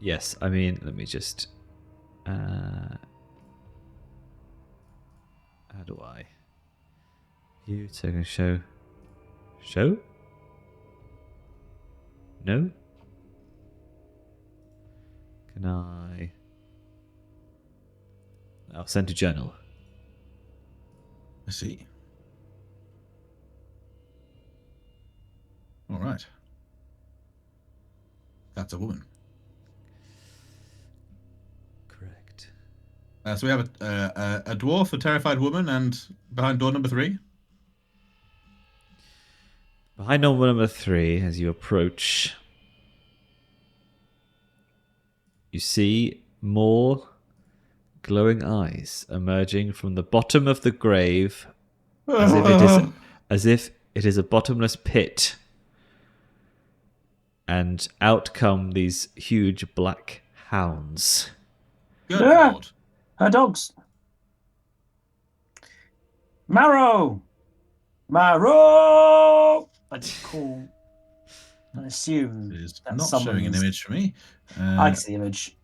Yes, I mean, let me just. How do I? You take a show. Show? No? Can I? I'll send to journal. I see. All right. That's a woman. Correct. So we have a dwarf, a terrified woman, and behind door number 3? Behind door number 3, as you approach, you see more glowing eyes emerging from the bottom of the grave, as if it is a bottomless pit. And out come these huge black hounds. Good Lord. Her dogs. Marrow! I just call and assume It is that not showing an image for me. I can see the image.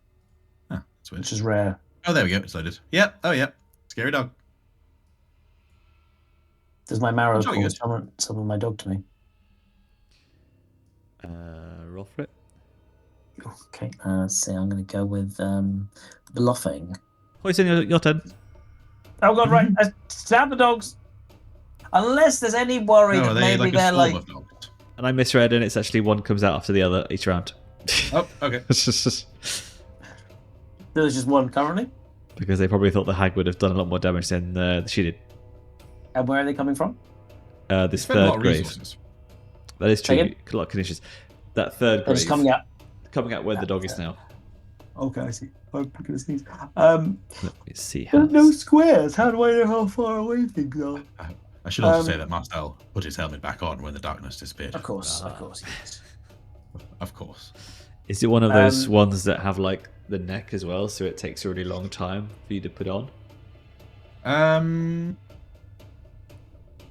That's weird. Which is rare. Oh, there we go. It's loaded. Yep. Oh, yeah. Scary dog. Does my Marrow call summon my dog to me? Roll for it. Okay. So I'm going to go with bluffing. Hoisin, your turn. Oh God! Right. Stab the dogs. Unless there's any worry that maybe they're like. And I misread, and it's actually one comes out after the other each round. Oh, okay. There's just one currently. Because they probably thought the hag would have done a lot more damage than she did. And where are they coming from? This third grave. That is true. A lot of conditions. That third grave. Just coming out where the dog is now. Okay, I see. I'm gonna sneeze. Let me see how. There's no squares. How do I know how far away things are? I should also say that Marcel put his helmet back on when the darkness disappeared. Of course, yes. Of course. Is it one of those ones that have like the neck as well, so it takes a really long time for you to put on?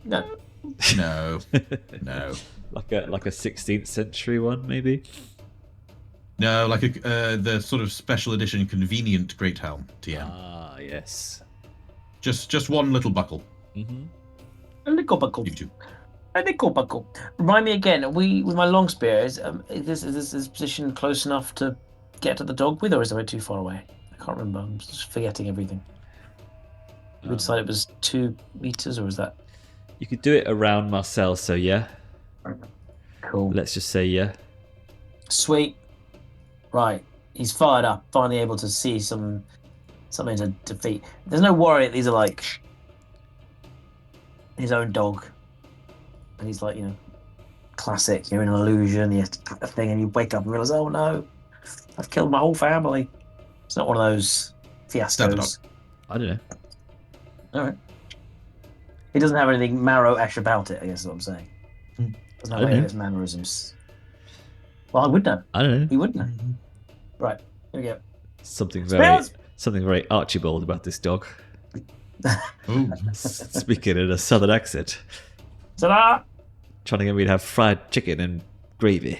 No. No. Like a 16th century one, maybe. No, like the sort of special edition convenient great helm TM. Ah, yes. Just one little buckle. Mm-hmm. A little buckle. You too. A nickel buckle. Remind me again. Are we with my long spear? Is this position close enough to get to the dog with, or is it too far away? I can't remember. I'm just forgetting everything. We decided it was 2 meters, or was that? You could do it around Marcel, so yeah. Cool. Let's just say yeah. Sweet. Right. He's fired up. Finally able to see something to defeat. There's no worry that these are like his own dog. And he's like, classic. You're in an illusion. You have to put a thing, and you wake up and realize, oh no, I've killed my whole family. It's not one of those fiascos. I don't know. All right. He doesn't have anything marrow-ash about it, I guess is what I'm saying. Doesn't have any of his mannerisms. Well, I would know. I don't know. He would know. Right. Here we go. Something very Archibald about this dog. Ooh. Speaking in a southern accent. Ta-da! Trying to get me to have fried chicken and gravy.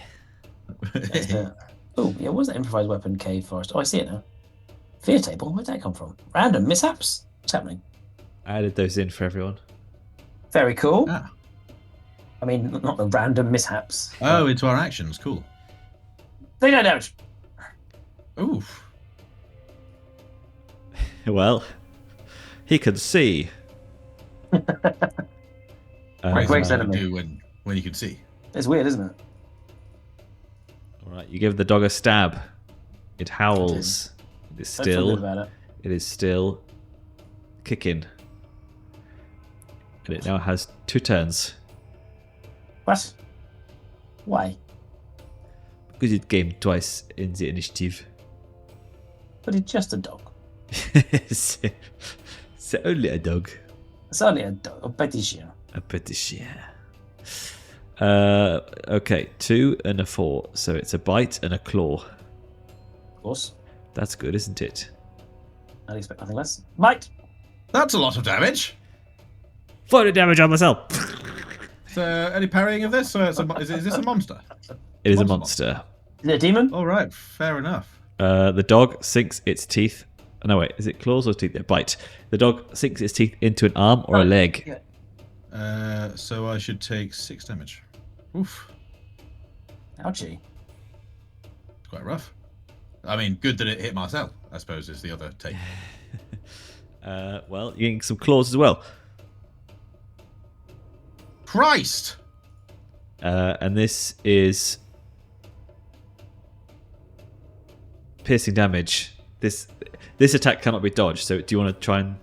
Oh, yeah, what was that improvised weapon cave forest? Oh, I see it now. Fear table? Where'd that come from? Random mishaps? What's happening? I added those in for everyone. Very cool. Ah. I mean, not the random mishaps. Oh, into our actions. Cool. They don't damage. Oof. Well, he can see. Greg's What enemy. do when you can see. It's weird, isn't it? All right, you give the dog a stab. It howls. It is Don't feel good still. about it. It is still kicking. And it now has 2 turns. What? Why? Because it came twice in the initiative. But it's just a dog. it's only a dog. It's only a dog. A petit chien. A petit chien. Okay, 2 and a 4. So it's a bite and a claw. Of course. That's good, isn't it? I'd expect nothing less. Bite! That's a lot of damage. 40 damage on myself. So, any parrying of this? Is this a monster? It is a monster. Is it a demon? All right, fair enough. The dog sinks its teeth. No, wait, is it claws or teeth? Yeah, bite. The dog sinks its teeth into an arm or a leg. Yeah. So I should take 6 damage. Oof. Ouchie. Quite rough. I mean, good that it hit Marcel, I suppose, is the other take. Well, you're getting some claws as well. Christ! And this is piercing damage. This attack cannot be dodged. So, do you want to try and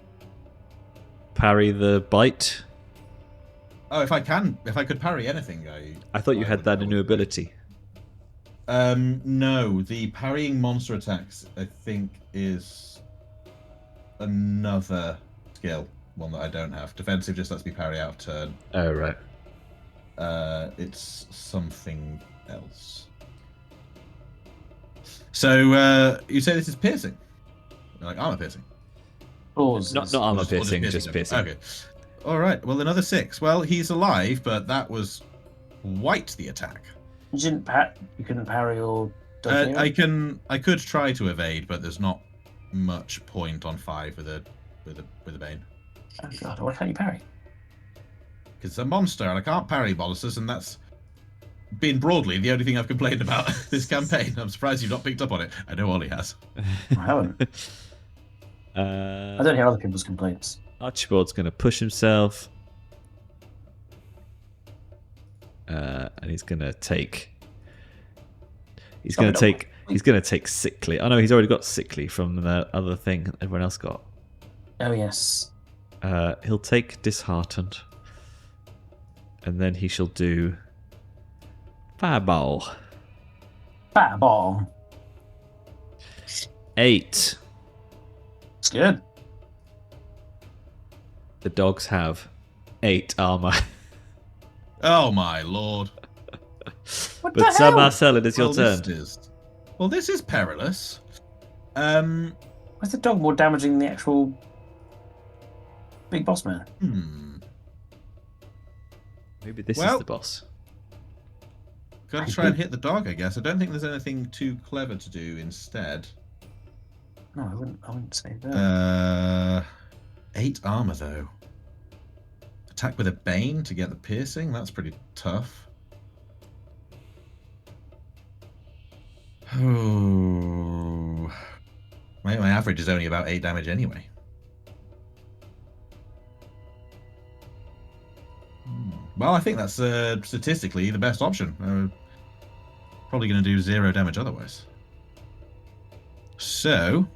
parry the bite? Oh, if I could parry anything, I thought you had that in your ability. No, the parrying monster attacks, I think, is another skill, one that I don't have. Defensive just lets me parry out of turn. Oh, right. It's something else. So, you say this is piercing? Like armor piercing? Claws. Not armor piercing, just piercing. Okay. All right. Well, another 6. Well, he's alive, but that was quite the attack. You couldn't parry or dodge I could try to evade, but there's not much point on 5 with a bane. Oh god, why can't you parry? Because it's a monster, and I can't parry monsters, and that's been broadly the only thing I've complained about this campaign. I'm surprised you've not picked up on it. I know Olly has. I haven't. I don't hear other people's complaints. Archibald's going to push himself. And he's going to take... He's going to take sickly. Oh no, he's already got sickly from the other thing everyone else got. Oh yes. He'll take disheartened. And then he shall do Fireball. Fireball. 8. It's good. The dogs have 8 armor. Oh my lord! But Sir Marcel, it is your turn. This is perilous. Why's the dog more damaging than the actual big boss man? Maybe this is the boss. Got to try and hit the dog, I guess. I don't think there's anything too clever to do instead. No, I wouldn't say that. 8 armor though. Attack with a bane to get the piercing. That's pretty tough. Oh, my average is only about 8 damage anyway. Well, I think that's statistically the best option. Probably going to do 0 damage otherwise. So,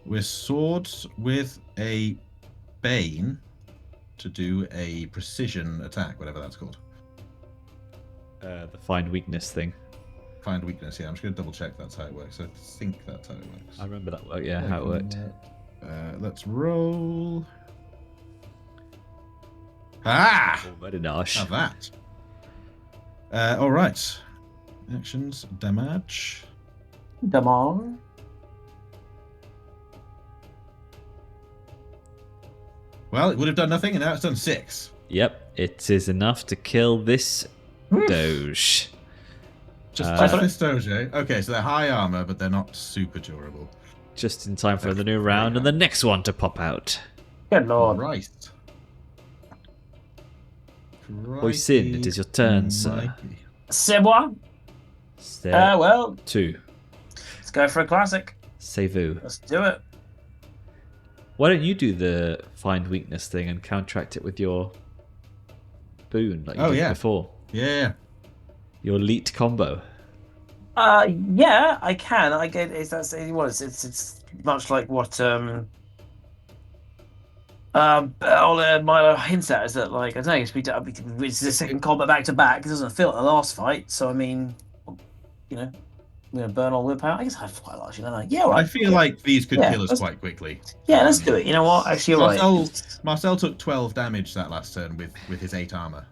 we're swords with a bane to do a precision attack, whatever that's called. The find weakness thing. Find weakness, yeah. I'm just going to double check that's how it works. I think that's how it works. I remember that worked, yeah, how it worked. Let's roll. Ah! Oh, very nice. Have that. All right. Actions, damage. Damage. Well, it would have done nothing, and now it's done 6. Yep, it is enough to kill this doge. Just this doge, eh? Okay, so they're high armor, but they're not super durable. Just in time for the new round and the next one to pop out. Good lord. Right. Hoisin, it is your turn, sir. C'est moi. Well, 2. let's go for a classic. C'est vous. Let's do it. Why don't you do the find weakness thing and counteract it with your boon like you did before? Yeah. Your elite combo. Yeah, I can. I get it's much like what Milo hints at, is that, like, I don't know, it's the second combat back to back. It doesn't feel like the last fight, so I mean, you know, I'm gonna burn all willpower. I guess I have quite large, don't I? Yeah, right. I feel like these could kill us quite quickly. Yeah, let's do it. You know what? Actually, you're right. Marcel took 12 damage that last turn with his 8 armor.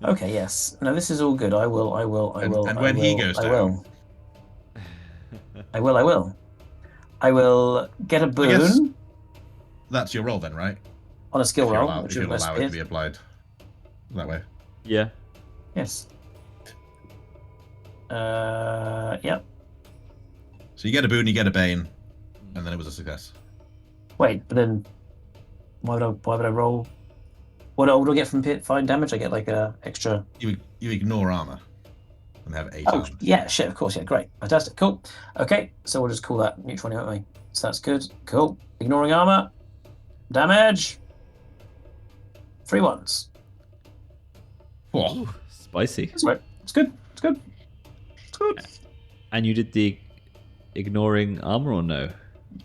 Okay, yes. No, this is all good. I will. And when he goes down, I will get a boon. That's your roll then, right? On a skill roll, if you'll allow it to be applied that way. Yeah. Yes. Yep. So you get a boon, you get a bane, and then it was a success. Wait, but then why would I roll? What do I get from find damage? I get like a extra. You ignore armor and have 8 Oh, armor. yeah, shit, of course, yeah, great, fantastic, cool. Okay, so we'll just call that neutral, won't we? So that's good, cool. Ignoring armor, damage, 3 ones. Whoa. Ooh, spicy. That's right. It's good. It's good. It's good. And you did the ignoring armor or no?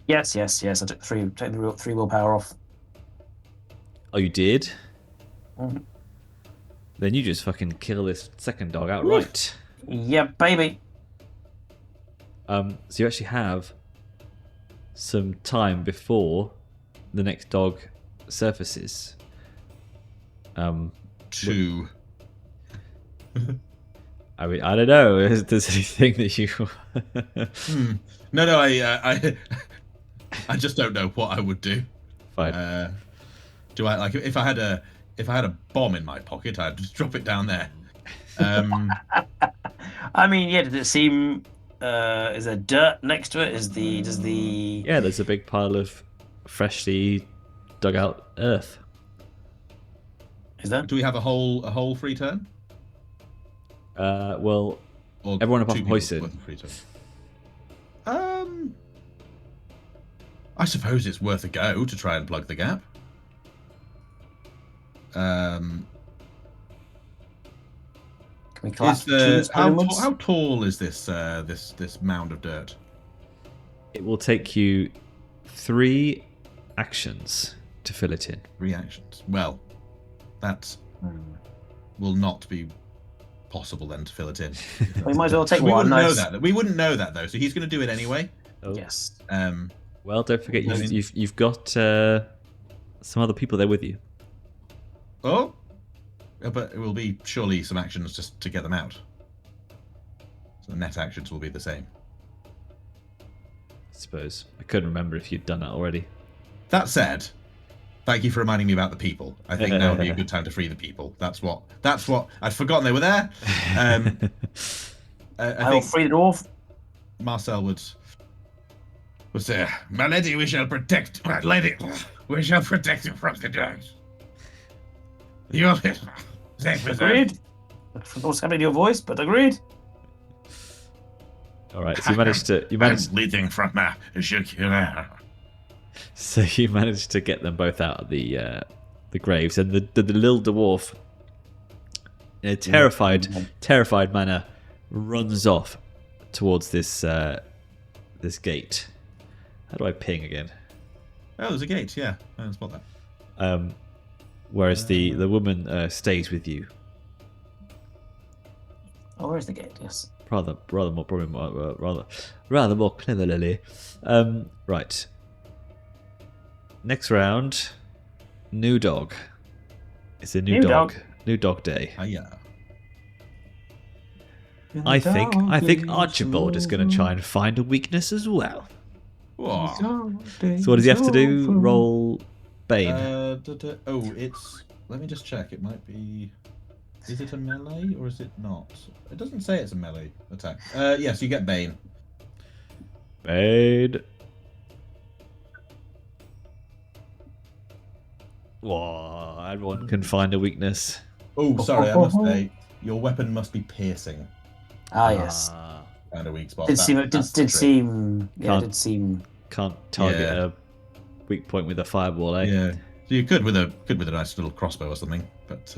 Yes. I took the 3 willpower off. Oh, you did? Mm-hmm. Then you just fucking kill this second dog outright. Yeah, baby. So you actually have some time before the next dog surfaces. 2. I mean, I don't know. Is there anything that you? No. I just don't know what I would do. Fine. Do I like if I had a bomb in my pocket, I'd just drop it down there. I mean, yeah. Did it seem? Is there dirt next to it? Does the? Yeah, there's a big pile of freshly dug out earth. Is there? Do we have a whole free turn? Well, Or everyone apart 2 from people Hoisin. with free turn? I suppose it's worth a go to try and plug the gap. Can we collapse how tall is this mound of dirt? It will take you 3 actions to fill it in. 3 actions. Well, that will not be possible then to fill it in. We might as well take we one. Wouldn't know that. We wouldn't know that though. So he's going to do it anyway. Oh. Yes. Well, don't forget I mean- you've got some other people there with you. Oh, but it will be surely some actions just to get them out. So the net actions will be the same. I suppose. I couldn't remember if you'd done that already. That said, thank you for reminding me about the people. I think now would be a good time to free the people. That's what I'd forgotten they were there. I will think free the dwarf. Marcel would say, "My lady, we shall protect my lady. We shall protect you from the dogs. You are safe with her." Agreed. What's happening to your voice, but agreed. All right, so you managed. I'm bleeding from my jugular. So you managed to get them both out of the graves, and the little dwarf, in a terrified manner, runs off towards this gate. How do I ping again? Oh, there's a gate. Yeah, I didn't spot that. Whereas the woman stays with you. Oh, where's the gate? Yes. Rather more cleverly. Right. Next round, new dog. It's a new dog. New dog day. Yeah. I think Archibald is going to try and find a weakness as well. Whoa. So what does he have to do? Roll Bane. It's. Let me just check. It might be. Is it a melee or is it not? It doesn't say it's a melee attack. Yes, you get Bane. Bane. Whoa, everyone can find a weakness. Oh, sorry, I must say, your weapon must be piercing. Ah, yes. And a weak spot. Did seem. Can't target a weak point with a fireball, eh? Yeah, so you could with a nice little crossbow or something, but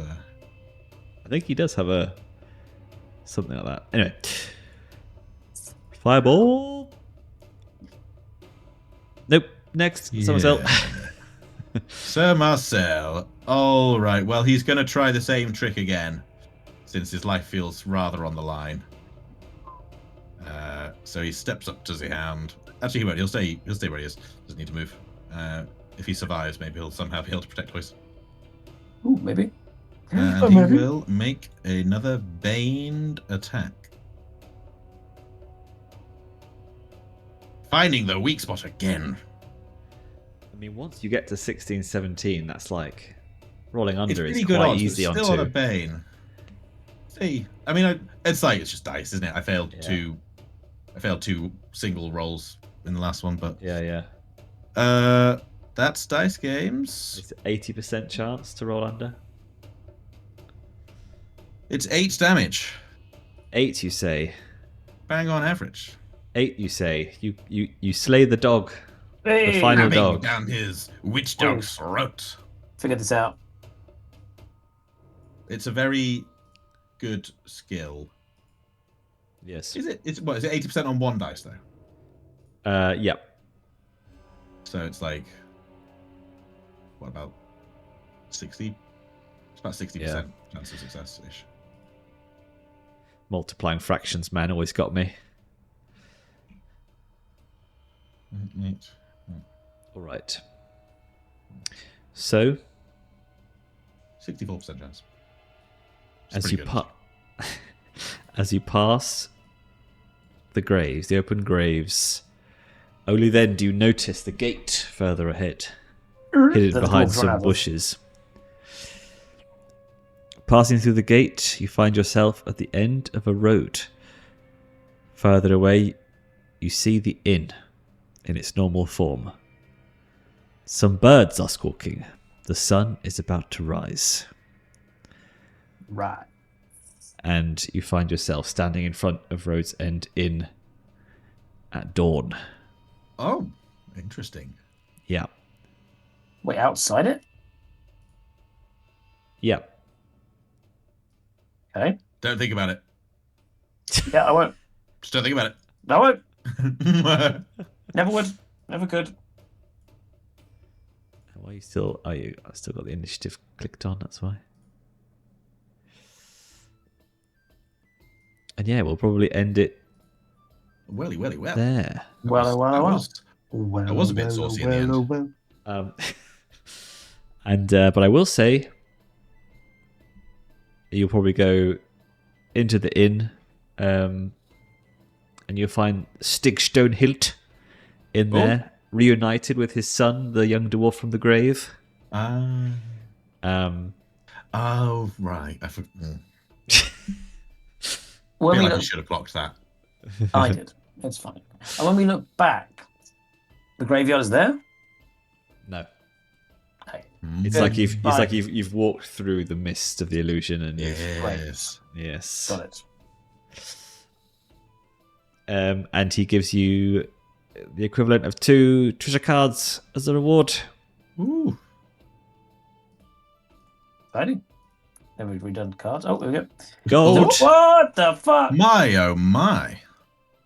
I think he does have something like that. Anyway, fireball. Nope. Next, someone else. Sir Marcel. All right. Well, he's going to try the same trick again, since his life feels rather on the line. So he steps up to the hound. Actually, he won't. He'll stay where he is. Doesn't need to move. If he survives, maybe he'll somehow be able to protect Hoisin. Ooh, maybe. And he will make another baned attack. Finding the weak spot again. I mean, once you get to 16, 17, that's like rolling under It's is good quite odds, easy on still two. on a bane. See, I mean, it's just dice, isn't it? I failed two single rolls in the last one, but yeah. That's dice games. It's 80% chance to roll under. It's 8 damage. 8, you say. Bang on average. 8, you say. You slay the dog. Hey, the final Having dog. down his witch dog's throat. Figure this out. It's a very good skill. Yes. Is it 80% on one dice though? Yep. So it's like, what about 60? It's about 60% chance of success ish. Multiplying fractions, man, always got me. 8. All right. So, 64% chance. As you pass the graves, the open graves, only then do you notice the gate further ahead, hidden behind some bushes. Passing through the gate, you find yourself at the end of a road. Further away, you see the inn in its normal form. Some birds are squawking. The sun is about to rise. Right. And you find yourself standing in front of Road's End Inn at dawn. Oh, interesting. Yeah. Wait, outside it? Yeah. Okay. Don't think about it. Yeah, I won't. Just don't think about it. I won't. Never would. Never could. Why are you still... I still got the initiative clicked on, that's why. And yeah, we'll probably end it Welly, well. there. Well. I was a bit saucy in the end. Well. But I will say, you'll probably go into the inn, and you'll find Stigstone Hilt in there, reunited with his son, the young dwarf from the grave. Oh, right. I forgot. When I should have blocked that. I did. It's fine. And when we look back, the graveyard is there. No. Okay. It's like you've walked through the mist of the illusion, and Yes. Got it. And he gives you the equivalent of 2 treasure cards as a reward. Ooh. Exciting. Then we've redone cards. Oh, there we go. Gold. What the fuck? My, oh my.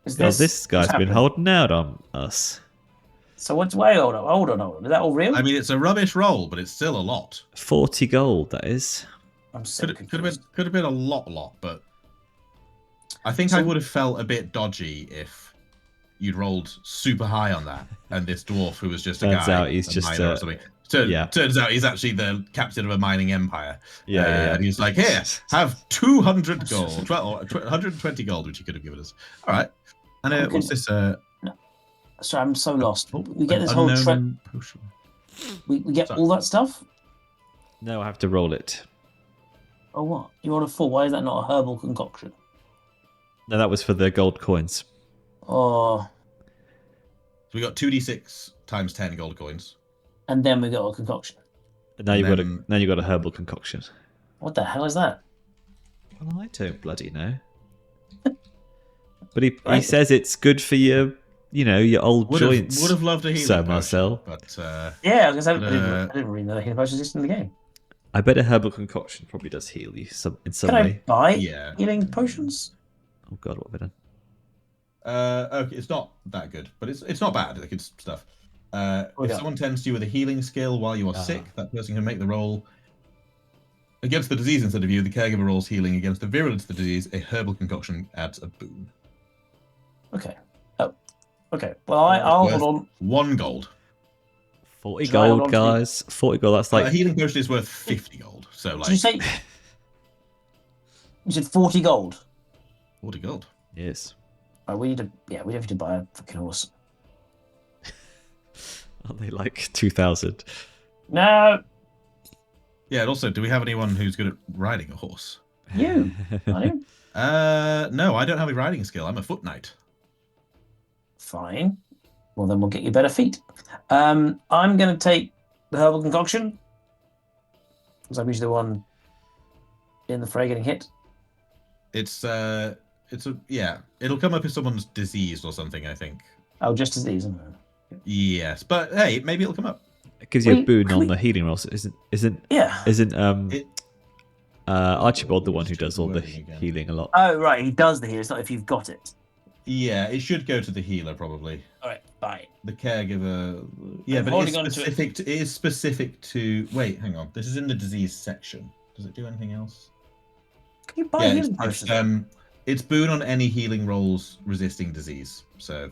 This guy's been holding out on us. So what's way hold on. Is that all real? I mean, it's a rubbish roll, but it's still a lot. 40 gold, that is. I'm so Could have been a lot, but I think I would have felt a bit dodgy if you'd rolled super high on that, and this dwarf who was just Turns a guy, out he's just miner or something. Turns out he's actually the captain of a mining empire. Yeah. And he's like, here, have 200 gold, or 120 gold, which he could have given us. All right. And what's this? Sorry, I'm so lost. We get this whole potion. We get all that stuff? No, I have to roll it. Oh, what? You rolled a 4. Why is that not a herbal concoction? No, that was for the gold coins. Oh. So we got 2d6 times 10 gold coins. And then we got a concoction. And now you got a herbal concoction. What the hell is that? Well, I don't bloody know. But he says it's good for your old joints. Would have loved a healing Sir potion, Marcel. But yeah, I was gonna say, I didn't really know that healing potions existed in the game. I bet a herbal concoction probably does heal you in some way. Can I buy healing potions? Oh god, what have I done? Okay, it's not that good, but it's not bad. Like, it's stuff. If someone tends to you with a healing skill while you are sick, that person can make the roll against the disease instead of you. The caregiver rolls healing against the virulence of the disease. A herbal concoction adds a boon. Okay. Oh. Okay. Well, I'll hold on. 1 gold. 40 gold, guys. 40 gold. That's like a healing potion is worth 50 gold. So like. Did you say? You said 40 gold. 40 gold. Yes. Oh, we have to buy a fucking horse. Aren't they like 2,000? No. Yeah, and also, do we have anyone who's good at riding a horse? You. Are you? No, I don't have a riding skill. I'm a foot knight. Fine. Well, then we'll get you better feet. I'm going to take the herbal concoction, because I'm usually the one in the fray getting hit. It'll come up if someone's diseased or something, I think. Oh, just disease. Yes, but hey, maybe it'll come up. It gives you a boon on the healing rolls. Isn't Archibald the one who does all the healing a lot? Oh, right, he does the healing. It's not if you've got it. Yeah, it should go to the healer probably. All right, bye. The caregiver. Yeah, but it is specific to. Wait, hang on. This is in the disease section. Does it do anything else? Can you buy healing potions? It's boon on any healing rolls resisting disease. So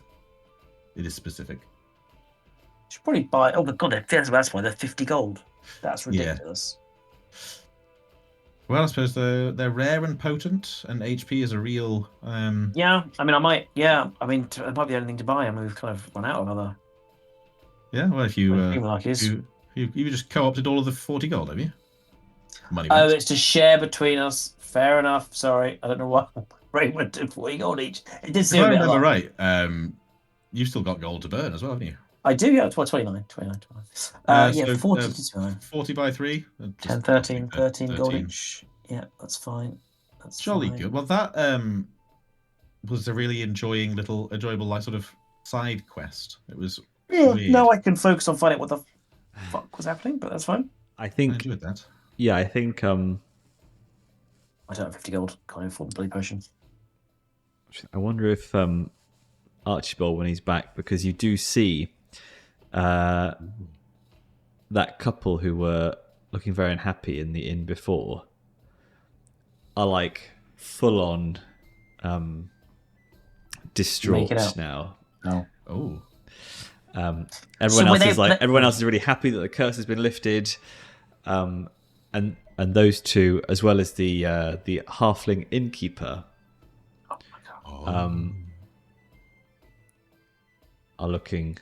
it is specific. You should probably buy. Oh my god, that's why they're 50 gold. That's ridiculous. Yeah. Well, I suppose they're rare and potent, and HP is a real. Yeah, I mean, I might. Yeah, I mean, it might be the only thing to buy. I mean, we've kind of run out of other. Yeah, well, if you just co-opted all of the 40 gold, have you? Money. Oh, it's to share between us. Fair enough. Sorry, I don't know what. Ray went to 40 gold each. It did seem if a I bit remember like... right, you've still got gold to burn as well, haven't you? I do, yeah. 29. Yeah, 40 to 29. 40 by 3? 10, 13 gold each. Yeah, that's fine. That's jolly fine. good. Well, that was a really enjoyable, like, sort of side quest. It was weird. Now I can focus on finding what the fuck was happening, but that's fine. I think... I enjoyed that. Yeah, I think... I don't have 50 gold. Can't afford the bloody potion. I wonder if Archibald, when he's back, because you do see that couple who were looking very unhappy in the inn before are like full on Make it distraught out. now. No. Oh. Everyone else is really happy that the curse has been lifted, and those two, as well as the halfling innkeeper, are looking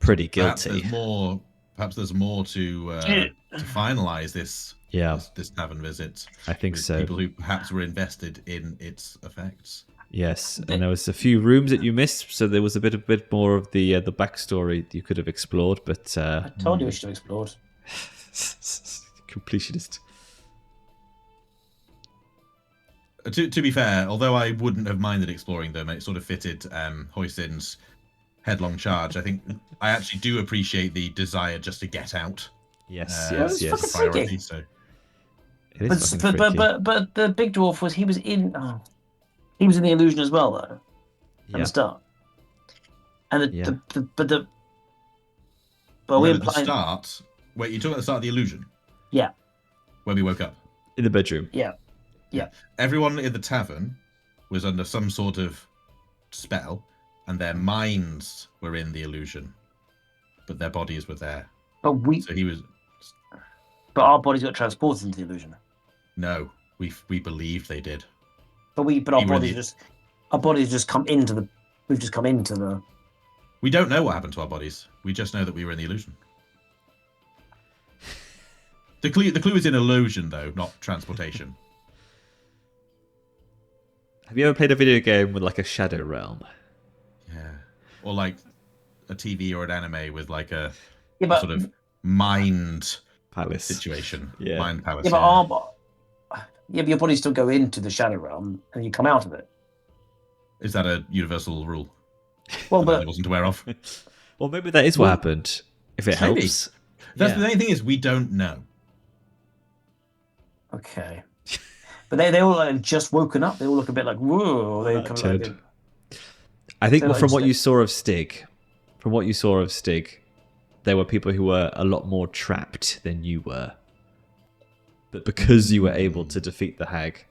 pretty guilty. Perhaps there's more to finalize this tavern visit. I think so. People who perhaps were invested in its effects. Yes, and there was a few rooms that you missed, so there was a bit more of the backstory you could have explored. But I told you we should have explored. Completionist. To be fair, although I wouldn't have minded exploring them, it sort of fitted Hoisin's headlong charge. I think I actually do appreciate the desire just to get out. Yes. Priority, so. It is but the big dwarf he was in the illusion as well though. At the start. And the start. Wait, you talking about the start of the illusion? Yeah. When we woke up. In the bedroom. Yeah. Everyone in the tavern was under some sort of spell, and their minds were in the illusion, but their bodies were there. But our bodies got transported into the illusion. No, we believed they did. But our bodies just come into the. We've just come into the. We don't know what happened to our bodies. We just know that we were in the illusion. The clue is in illusion, though, not transportation. Have you ever played a video game with like a shadow realm? Yeah, or like a TV or an anime with like a sort of mind palace situation. Yeah, mind palace. Yeah, but your bodies still go into the shadow realm and you come out of it. Is that a universal rule? Well, that I wasn't aware of. Well, maybe that is what happened. If it helps. The only thing is we don't know. Okay. But they all like, just woken up. They all look a bit like, whoa. They come like, I think from what you saw of Stig, there were people who were a lot more trapped than you were. But because you were able to defeat the hag,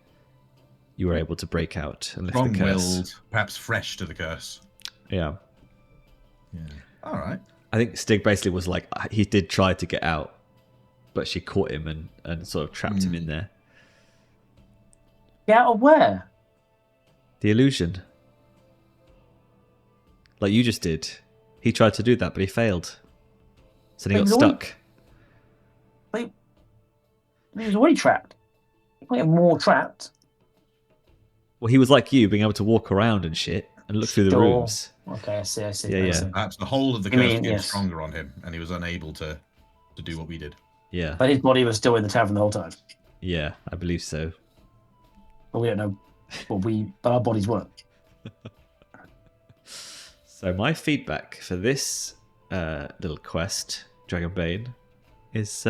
you were able to break out and lift the curse. Strong-willed, perhaps fresh to the curse. Yeah. All right. I think Stig basically was like, he did try to get out, but she caught him and sort of trapped him in there. Get out of where? The illusion. Like you just did. He tried to do that, but he failed. So he got stuck. He was already trapped. He might get more trapped. Well, he was like you, being able to walk around and shit and look through the rooms. Okay, I see. Yeah. Perhaps the whole of the curse became stronger on him, and he was unable to do what we did. Yeah. But his body was still in the tavern the whole time. Yeah, I believe so. But we don't know. But our bodies weren't. So my feedback for this little quest, Dragonbane, is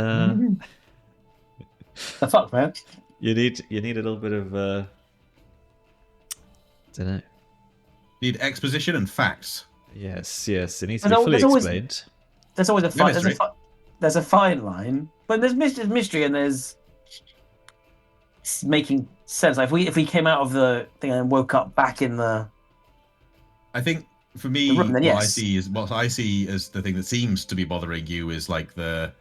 the fuck, man. You need a little bit of I don't know. Need exposition and facts. Yes. It needs to be fully explained. There's always a fine. There's a fine line, but there's mystery and there's making sense. Like if we came out of the thing and woke up back in the. I think for me, what I see as the thing that seems to be bothering you is like the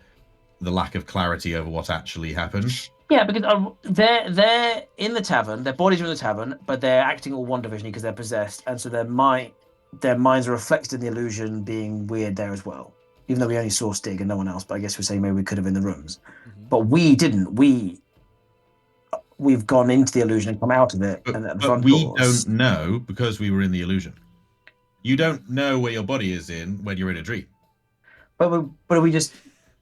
lack of clarity over what actually happened. Yeah, because they're in the tavern. Their bodies are in the tavern, but they're acting all one division because they're possessed, and so their minds are reflected in the illusion being weird there as well. Even though we only saw Stig and no one else, but I guess we're saying maybe we could have in the rooms, but we didn't. We've gone into the illusion and come out of it, and at the front we doors. Don't know because we were in the illusion. You don't know where your body is in when you're in a dream. But we just.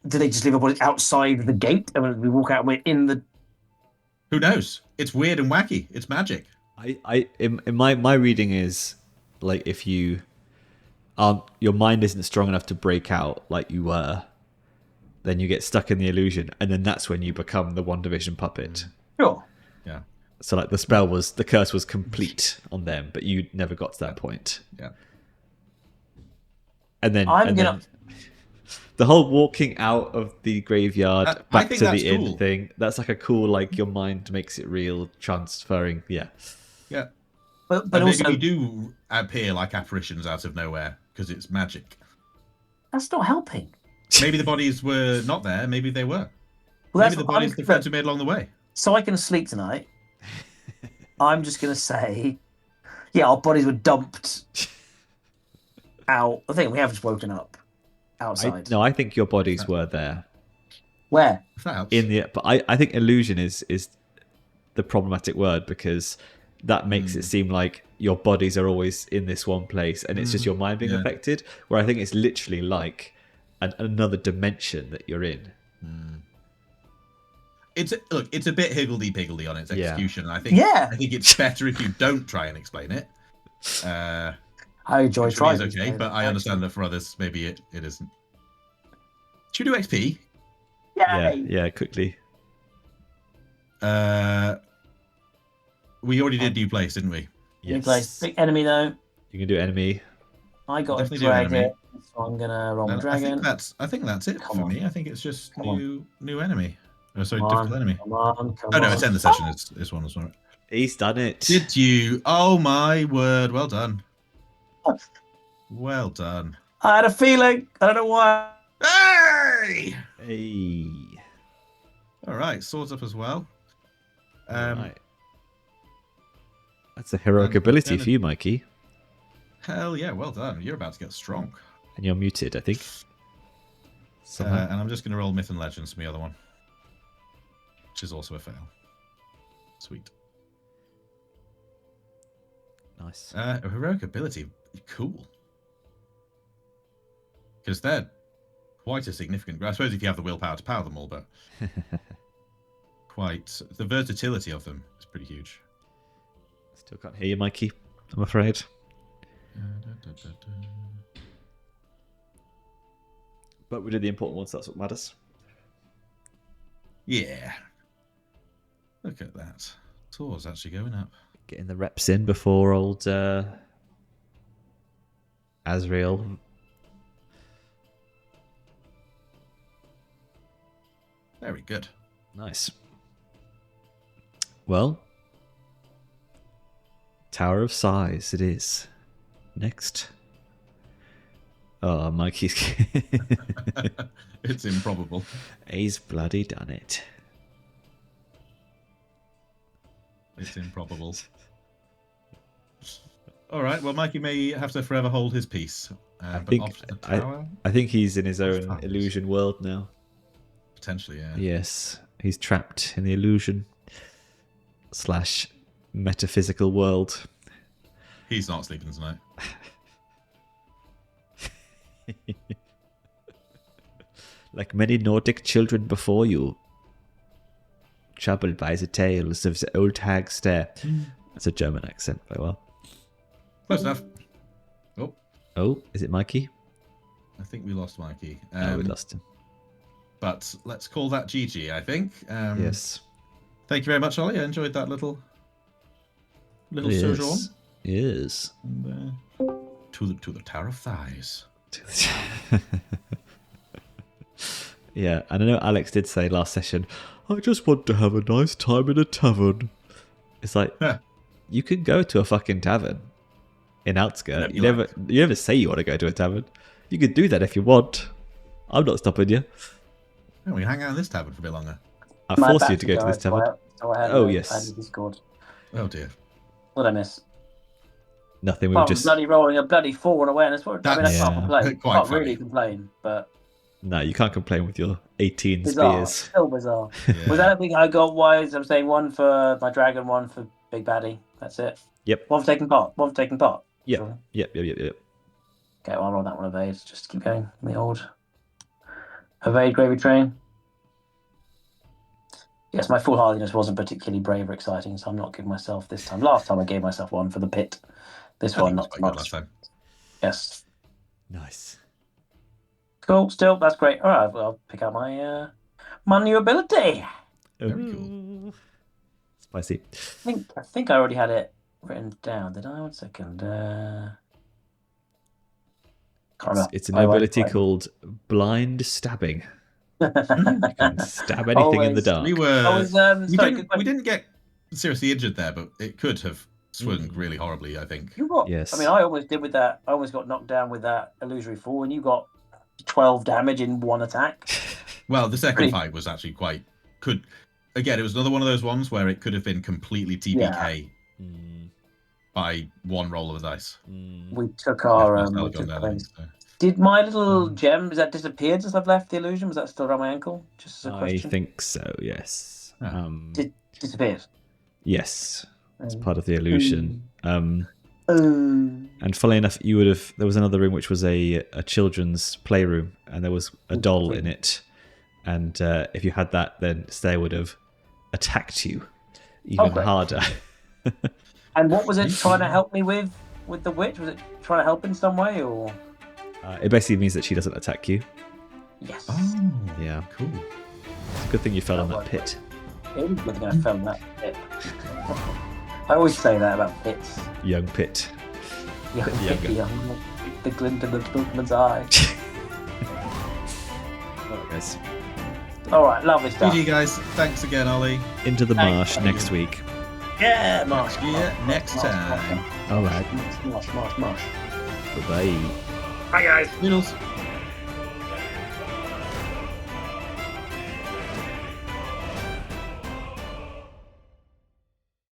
Do they just leave our bodies outside the gate and when we walk out we're in the... Who knows? It's weird and wacky. It's magic. In my reading is like if you your mind isn't strong enough to break out like you were, then you get stuck in the illusion, and then that's when you become the one division puppet. Sure. Yeah. So like the curse was complete on them, but you never got to that point. Yeah. And then The whole walking out of the graveyard I back think to that's the inn cool. thing, that's like a cool, like, your mind makes it real, transferring, yeah. Yeah. But And also, maybe you do appear like apparitions out of nowhere because it's magic. that's not helping. Maybe the bodies were not there. Maybe they were. Well, Maybe the bodies the friends we made along the way. So I can sleep tonight. I'm just going to say, yeah, our bodies were dumped out. I think we have just woken up outside. I think your bodies were there. Where? If that helps. But I think illusion is the problematic word, because that makes it seem like your bodies are always in this one place and it's just your mind being affected, where I think it's literally like another dimension that you're in. It's a bit higgledy-piggledy on its execution. And I think it's better if you don't try and explain it. I enjoy trying. It's okay, but I understand that for others, maybe it isn't. Should we do XP? Yeah, quickly. We already did new place, didn't we? Yes. New place. Big enemy though. You can do enemy. I got a dragon, so I'm gonna roll my dragon. I think that's it for me. I think it's just new enemy. Oh, sorry, Come difficult enemy. Come on. No, it's end the session. It's one as well. He's done it. Did you? Oh my word! Well done. Well done. I had a feeling. I don't know why. Hey! All right, swords up as well. Right. That's a heroic ability for you, Mikey. Hell yeah, well done. You're about to get strong. And you're muted, I think. And I'm just going to roll Myth and Legends for the other one, which is also a fail. Sweet. Nice. A heroic ability. Cool. Because they're quite a significant... I suppose if you have the willpower to power them all, but... quite... The versatility of them is pretty huge. Still can't hear you, Mikey, I'm afraid. But we did the important ones, that's what matters. Yeah. Look at that. Swords actually going up. Getting the reps in before old Azrael. Very good. Nice. Well, Tower of Sighs it is. Next. Oh, Mikey's... It's improbable. He's bloody done it. It's improbable. All right, well, Mikey may have to forever hold his peace. I think he's in his own illusion world now. Potentially, yeah. Yes, he's trapped in the illusion / metaphysical world. He's not sleeping tonight. Like many Nordic children before you, troubled by the tales of the Old Hag Stare. That's a German accent, very well. Close enough. Oh, is it Mikey? I think we lost Mikey. No, we lost him. But let's call that GG, I think. Yes. Thank you very much, Ollie. I enjoyed that little sojourn. Yes. And, to the Tower of Thighs. Yeah, and I know Alex did say last session, I just want to have a nice time in a tavern. It's like, you can go to a fucking tavern in Outskirt. You never say you want to go to a tavern. You could do that if you want. I'm not stopping you. Yeah, we hang out in this tavern for a bit longer. I force you to go to this tavern. Yes. Oh dear. What did I miss? Nothing. We've just bloody rolling a bloody 4 in awareness. I can't complain. Can't really complain, but no, you can't complain with your 18 bizarre. spears. Still bizarre. Yeah. Was that everything I got? Wise. I'm saying 1 for my dragon, 1 for Big Baddie. That's it. Yep. 1 for taking part. 1 for taking part. Yep. Sure. Yep. Okay, well, I'll roll that one evade. Just keep going. The old evade gravy train. Yes, my foolhardiness wasn't particularly brave or exciting, so I'm not giving myself this time. Last time I gave myself 1 for the pit. This one, not last time. Yes. Nice. Cool. Still, that's great. All right, well, I'll pick out my new ability. Very cool. Spicy. I think I already had it written down. Did I? 1 second. It's an ability called blind stabbing. You can stab anything in the dark. We didn't get seriously injured there, but it could have swung really horribly, I think. Yes. I mean, I almost did with that. I almost got knocked down with that illusory fall, and you got 12 damage in one attack. Well, the second fight was actually again, it was another one of those ones where it could have been completely TPK by one roll of the dice. We took our... Did my little gem, has that disappeared since I've left the illusion? Was that still around my ankle? Just as a question. I think so, yes. Disappeared? Yes. It's part of the illusion. And funnily enough, there was another room which was a children's playroom, and there was a doll in it. And if you had that, then Stare would have attacked you even harder. And what was it trying to help me with the witch? Was it trying to help in some way, or...? It basically means that she doesn't attack you. Yes. Oh, yeah. Cool. It's a good thing you fell in that pit. It was good thing I fell in that pit. I always say that about pits. Young pit. Young, the glint in the bookman's eye. Alright, guys. Alright, lovely stuff. GG, guys. Thanks again, Ollie. Into the marsh next week. Yeah, marsh. Next time. Alright. Marsh. Bye-bye. Bye, guys. Noodles.